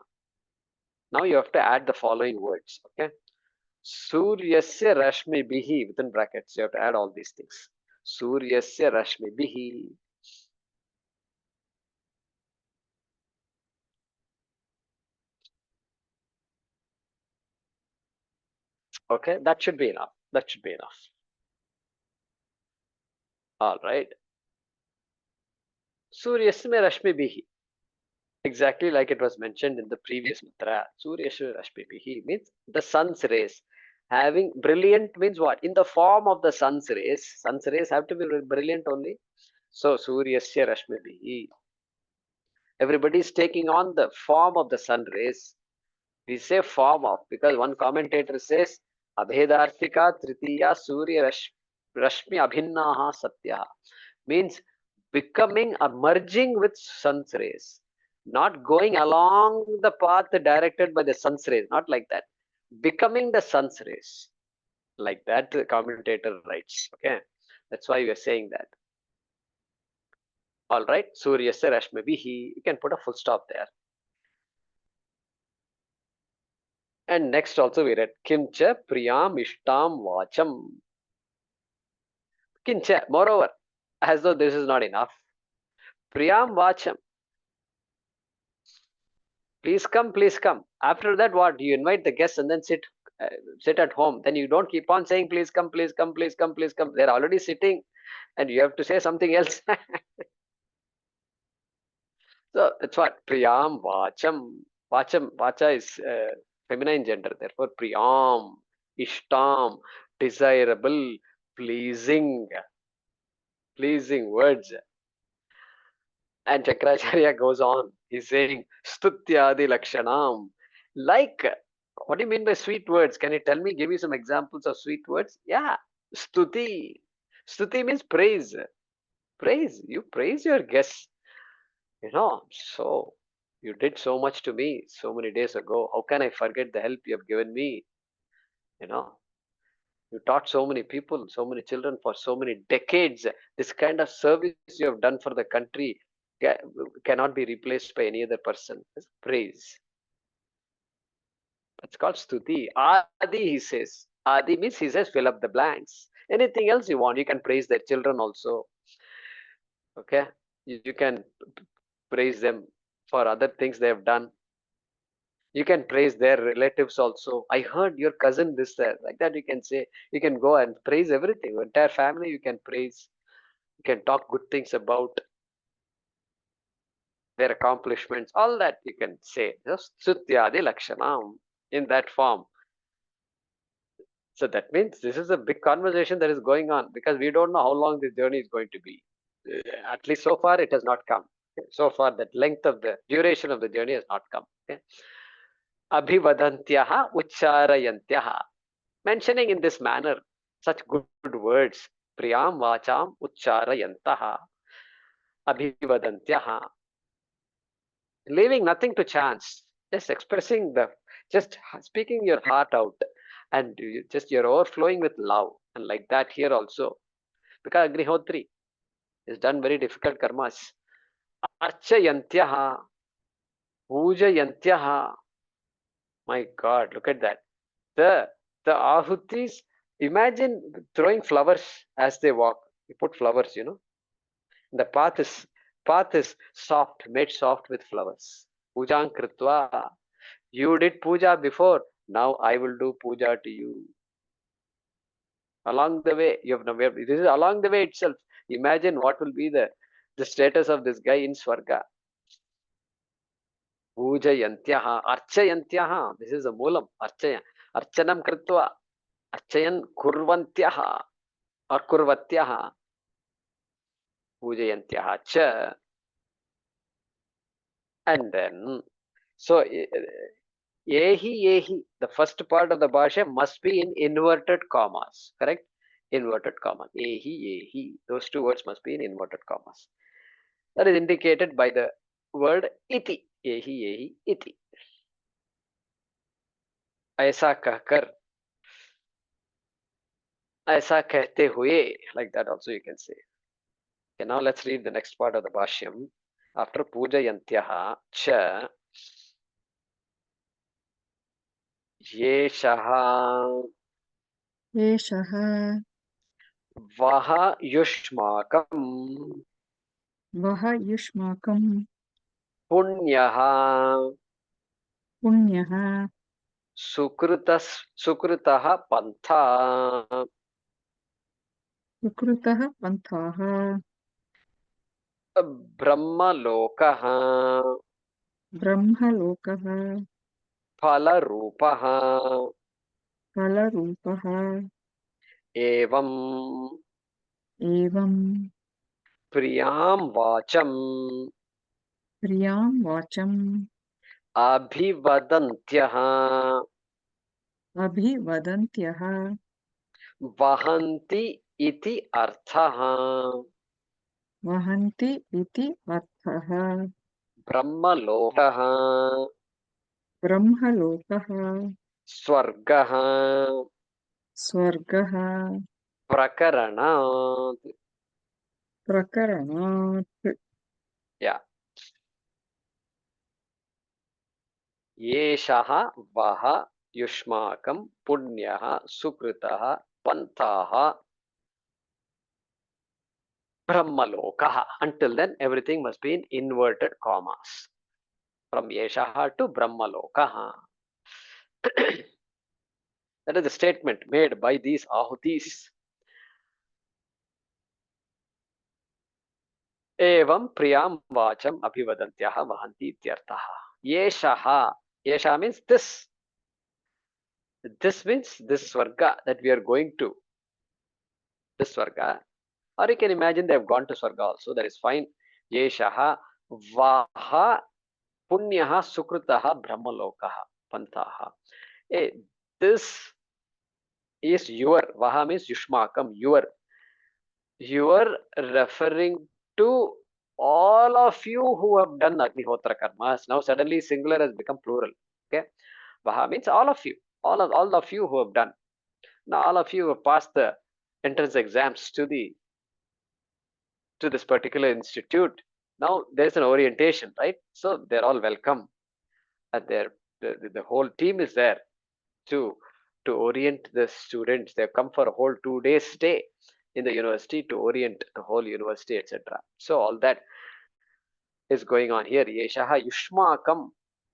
Now you have to add the following words. Okay. Suryasya Rashmi Bihi, within brackets. You have to add all these things. Suryasya Rashmi Bihi. Okay, that should be enough. That should be enough. All right. Suryasya Rashmi Bihi. Exactly like it was mentioned in the previous mantra. Suryasya Rashmi Bihi means the sun's rays. Having brilliant means what? In the form of the sun's rays. Sun's rays have to be brilliant only. So Suryasya Rashmi Bihi. Everybody is taking on the form of the sun rays. We say form of because one commentator says Abhedarthika Tritiya Surya Rashmi Abhinnaha Satya means becoming or merging with sun's rays, not going along the path directed by the sun's rays, not like that. Becoming the sun's rays, like that the commentator writes. Okay, that's why we are saying that. All right, Suryasya Rashmi Bihi. You can put a full stop there. And next also we read Kimcha Priyam Ishtam Vacham. Kincha, moreover, as though this is not enough. Priyam Vacham. Please come, please come. After that, what? You invite the guests and then sit at home. Then you don't keep on saying, please come, please come, please come, please come. They're already sitting and you have to say something else. So that's what Priyam Vacham. Vacha is feminine gender. Therefore, Priyam, Ishtam, desirable, pleasing, pleasing words. And Chankracharya goes on. He's saying Stutyadi Lakshanam. Like, what do you mean by sweet words? Can you tell me? Give me some examples of sweet words. Yeah, Stuti. Stuti means praise. Praise. You praise your guests. So you did so much to me so many days ago. How can I forget the help you have given me? You know, you taught so many people, so many children for so many decades. This kind of service you have done for the country cannot be replaced by any other person. It's praise. That's called stuti. Adi, he says. Adi means he says fill up the blanks. Anything else you want, you can praise their children also. Okay, you can praise them for other things they have done. You can praise their relatives also. I heard your cousin this there, like that. You can say, you can go and praise everything. Your entire family you can praise. You can talk good things about their accomplishments. All that you can say. Just Sutyadi Lakshanam in that form. So that means this is a big conversation that is going on because we don't know how long this journey is going to be. At least so far it has not come. So far that length of the duration of the journey has not come. Okay. Abhivadantyaha Ucharayantyaha. Mentioning in this manner such good words. Priyam Vacham Ucharayantaha. Abhivadantyaha. Leaving nothing to chance. Just expressing just speaking your heart out and just you're overflowing with love. And like that here also. Because Agnihotri has done very difficult karmas. Archayantyaha. Pujayantyaha. My God, look at that. The ahutis, imagine throwing flowers as they walk. You put flowers, The path is soft, made soft with flowers. Pujang kritva. You did puja before. Now I will do puja to you. Along the way, this is along the way itself. Imagine what will be the status of this guy in Swarga. Pujayantyaha, archayantyaha. This is a moolam. Archaya. Archanam kritva. Archayan kurvantyaha or kurvatyaha. Pujayantyaha cha. And then, so yehi, the first part of the bhashya must be in inverted commas, correct? Inverted comma. Yehi. Those two words must be in inverted commas. That is indicated by the word iti. Yehi, iti. ऐसा कहकर, ऐसा कहते हुए, like that also you can say. Okay, now let's read the next part of the Bhaashyam. After Pujayantyaha cha Yeshaha एषः Vaha Yushmakam वः युष्माकं Punyaha पुण्यः Sukritaha Pantha सुकृतः पन्थाः Brahmalokaha ब्रह्मलोकः Phalarupaha फलरूपः Evam एवं Priyam Vacham प्रियां वाचं Abhivadantyaha अभिवदन्त्यः Vahanti iti Arthaha वहन्ति इति अर्थः Brahmalokaha ब्रह्मलोकः Swargaha स्वर्गः Prakaranat. प्रकरणात् Yeah. Yeshaha Vaha Yushmakam Punyaha Sukritaha Panthaha Brahmalokaha. Until then, everything must be in inverted commas. From Yeshaha to Brahmalokaha. That is the statement made by these ahutis. Evam priyam vacham abhivadantyah vahanti ityartah. Yeshaha. Yesha means this. This means this Swarga that we are going to. This Swarga. Or you can imagine they have gone to Swarga also. That is fine. Yeshaha vaha punyaha sukrutaha brahmalokaha pantaha. Hey, this is your. Vaha means yushmakam. You are referring to all of you who have done Agnihotra karmas. Now suddenly singular has become plural. Okay. Vaha means all of you. All of you who have done. Now all of you have passed the entrance exams to this particular institute. Now there's an orientation, right? So they're all welcome. And the whole team is there to orient the students. They've come for a whole 2 days stay in the university to orient the whole university, etc. So all that is going on here. Yeshaha yushmakam.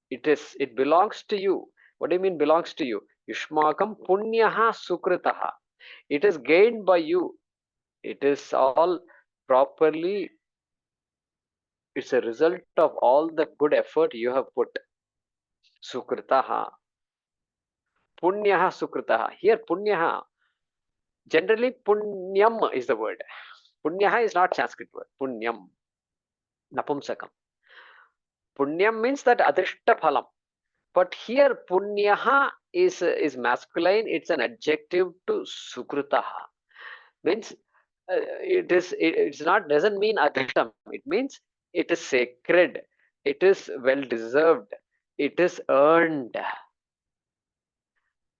It belongs to you. What do you mean belongs to you? Yushmakam punyaha sukritaha. It is gained by you. It is all properly, it's a result of all the good effort you have put. Sukritaha. Punyaha sukritaha. Here punyaha, generally punyam is the word. Punyaha is not Sanskrit word. Punyam. Napumsakam. Punyam means that adrishta phalam. But here punyaha is masculine. It's an adjective to sukritaha. Means it's not, doesn't mean adrishtam. It means it is sacred. It is well deserved. It is earned.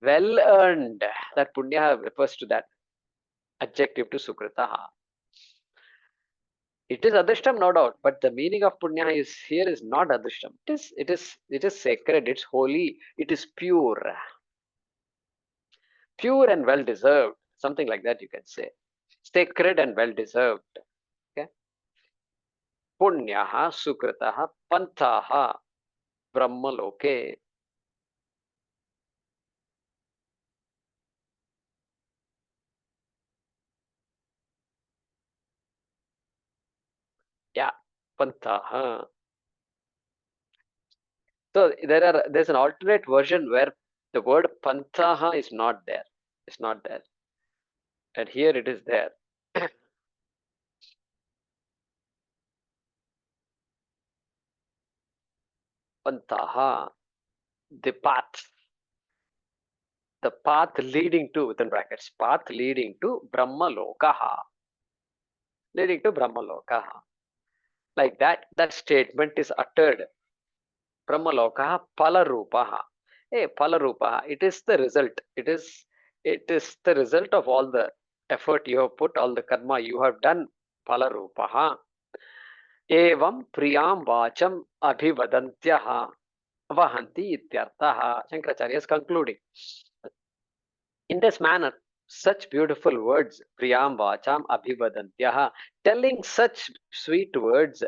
Well earned. That punya refers to that adjective to sukritaha. It is adrishtam, no doubt, but the meaning of punya is here is not adrishtam. It is sacred. It's holy. It is pure, pure and well deserved. Something like that you can say. Sacred and well deserved. Okay. Punyaha sukritaha pantaha brahmaloke. Yeah, pantaha. So there's an alternate version where the word pantaha is not there. It's not there. And here it is there. Pantaha, the path. The path leading to, within brackets, path leading to Brahmalokaha. Leading to Brahmalokaha. Like that statement is uttered. Brahmalokaha palarupaha. Hey, palarupaha. It is the result. It is the result of all the effort you have put, all the karma you have done. Palarupaha. Evam priyam vacham abhivadantyah vahanti ityartah. Shankaracharya is concluding. In this manner, such beautiful words, priyam vacham abhivadantyah, telling such sweet words,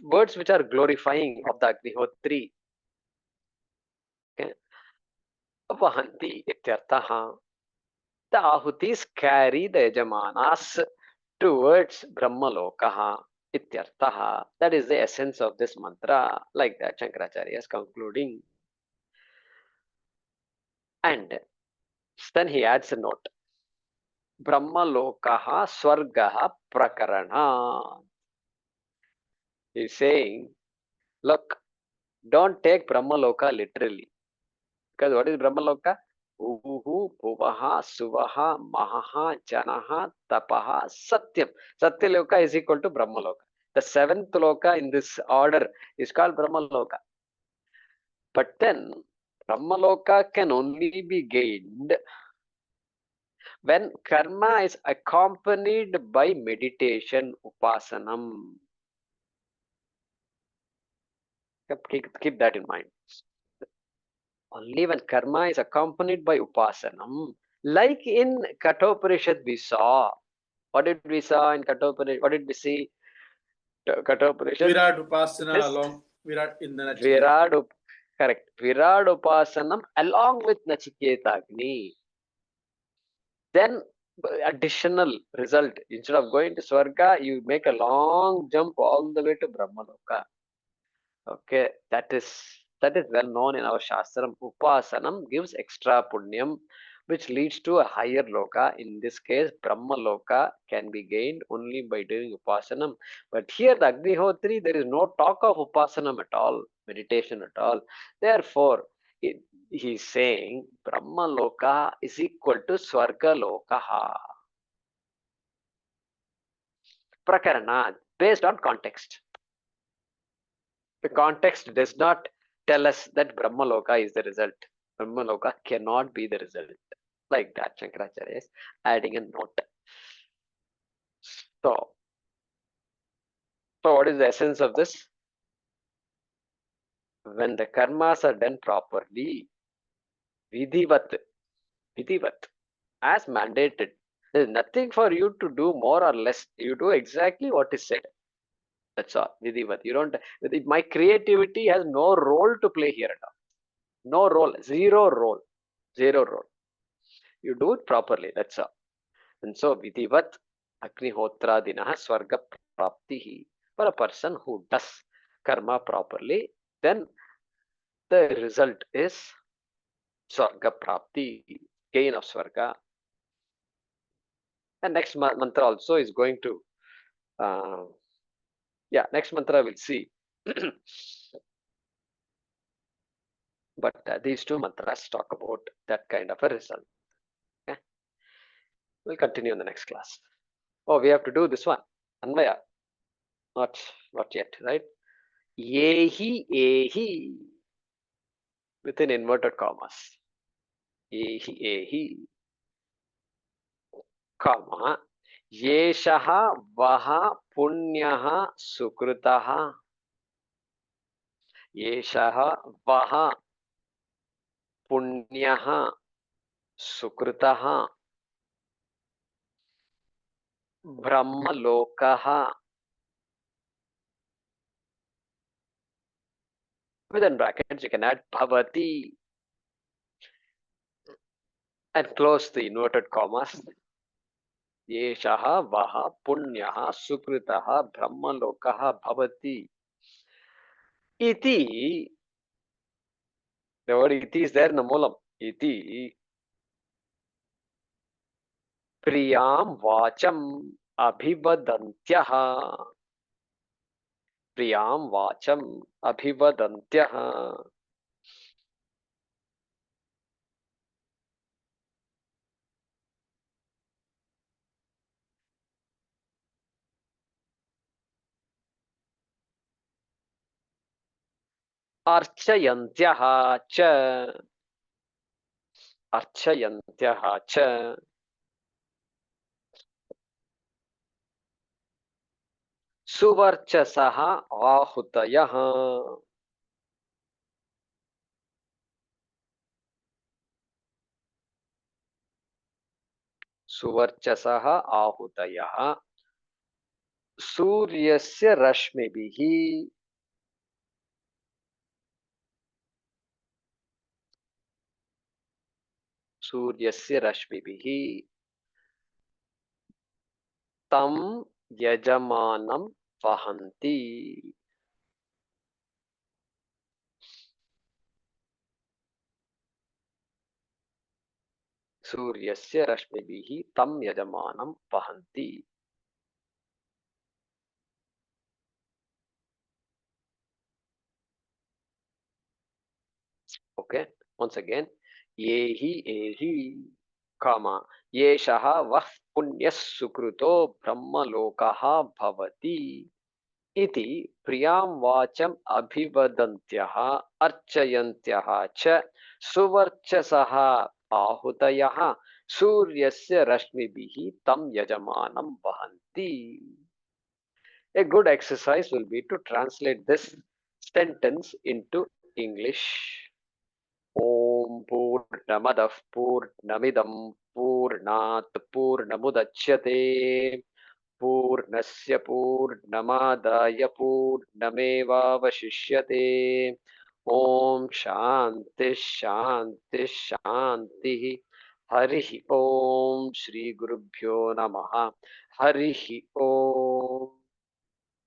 words which are glorifying of the Agnihotri. Okay. Vahanti ityartah. The ahutis carry the yajamanas towards Brahmalokaha ityartah. That is the essence of this mantra. Like that, Shankaracharya is concluding. And then he adds a note. Brahmalokaha swargaha prakarana. He's saying, look, don't take Brahmaloka literally. Because what is Brahmaloka? Uhu, Bhuvaha, Suvaha, Mahaha, Janaha, Tapaha, Satyam. Satyaloka is equal to Brahmaloka. The seventh loka in this order is called Brahmaloka. But then, Brahmaloka can only be gained when karma is accompanied by meditation, upasanam. Keep that in mind. Only when karma is accompanied by upasanam, like in Kathopanishad we saw. What did we saw in Kathopanishad? What did we see? Kathopanishad. Virat Upasana Yes. along Virat in the Nachiketa. Correct. Virat Upasanam along with Nachiketa Agni. Then additional result. Instead of going to Swarga, you make a long jump all the way to Brahmaloka. Okay, that is well known in our Shastram. Upasanam gives extra punyam, which leads to a higher loka. In this case, Brahma loka can be gained only by doing upasanam. But here, the Agnihotri, there is no talk of upasanam at all, meditation at all. Therefore, he is saying Brahma loka is equal to Swarga lokaha. Prakarana, based on context. The context does not tell us that Brahmaloka is the result. Brahmaloka cannot be the result. Like that, Shankaracharya is adding a note. So what is the essence of this? When the karmas are done properly, vidhivat, as mandated, there is nothing for you to do more or less. You do exactly what is said. That's all. Vidhivat. You don't. My creativity has no role to play here at all. No role. Zero role. Zero role. You do it properly. That's all. And so, vidhivat agnihotra dinaha swarga praptihi. For a person who does karma properly, then the result is swarga prapti, gain of swarga. And next mantra also is going to, next mantra we'll see. But these two mantras talk about that kind of a result. Okay? We'll continue in the next class. Oh, we have to do this one. Anvaya. Not yet, right? Yehi, ehi. Within inverted commas. Ehi, ehi. Comma. Yeshaha vaha punyaha sukrutaha. Yeshaha vaha punyaha sukrutaha. Brahmalokaha. Within brackets, you can add bhavati and close the inverted commas. Yeshaha vaha punyaha sukritaha brahmalokaha bhavati. Iti, the word iti is there in the moolam. Iti priyam vacham abhivadantyah. Priyam vacham abhivadantyah. Archayantyah cha. Archayantyah cha. Suvarchasaha ahutayah. Suvarchasaha ahutayah. Suryasya rashmibihi. Suryasya rashmibihi. Tam yajamanam vahanti. Suryasya rashmibihi tam yajamanam vahanti. Okay, once again. Yehi ehi, comma, yeshaha vah punyas sukruto brahmalokaha bhavati. Iti priyam vacham abhivadantyah archayantyah cha suvarchasaha ahutayah suryasya rashmibihi tam yajamanam vahanti. A good exercise will be to translate this sentence into English. Om Purnamadah Purnamidam Purnat Purnamudachyate Purnasya Purnamadaya Purnamevavashishyate. Om Shanti Shanti Shanti. Harihi Om Shri Gurubhyo Namaha. Harihi Om.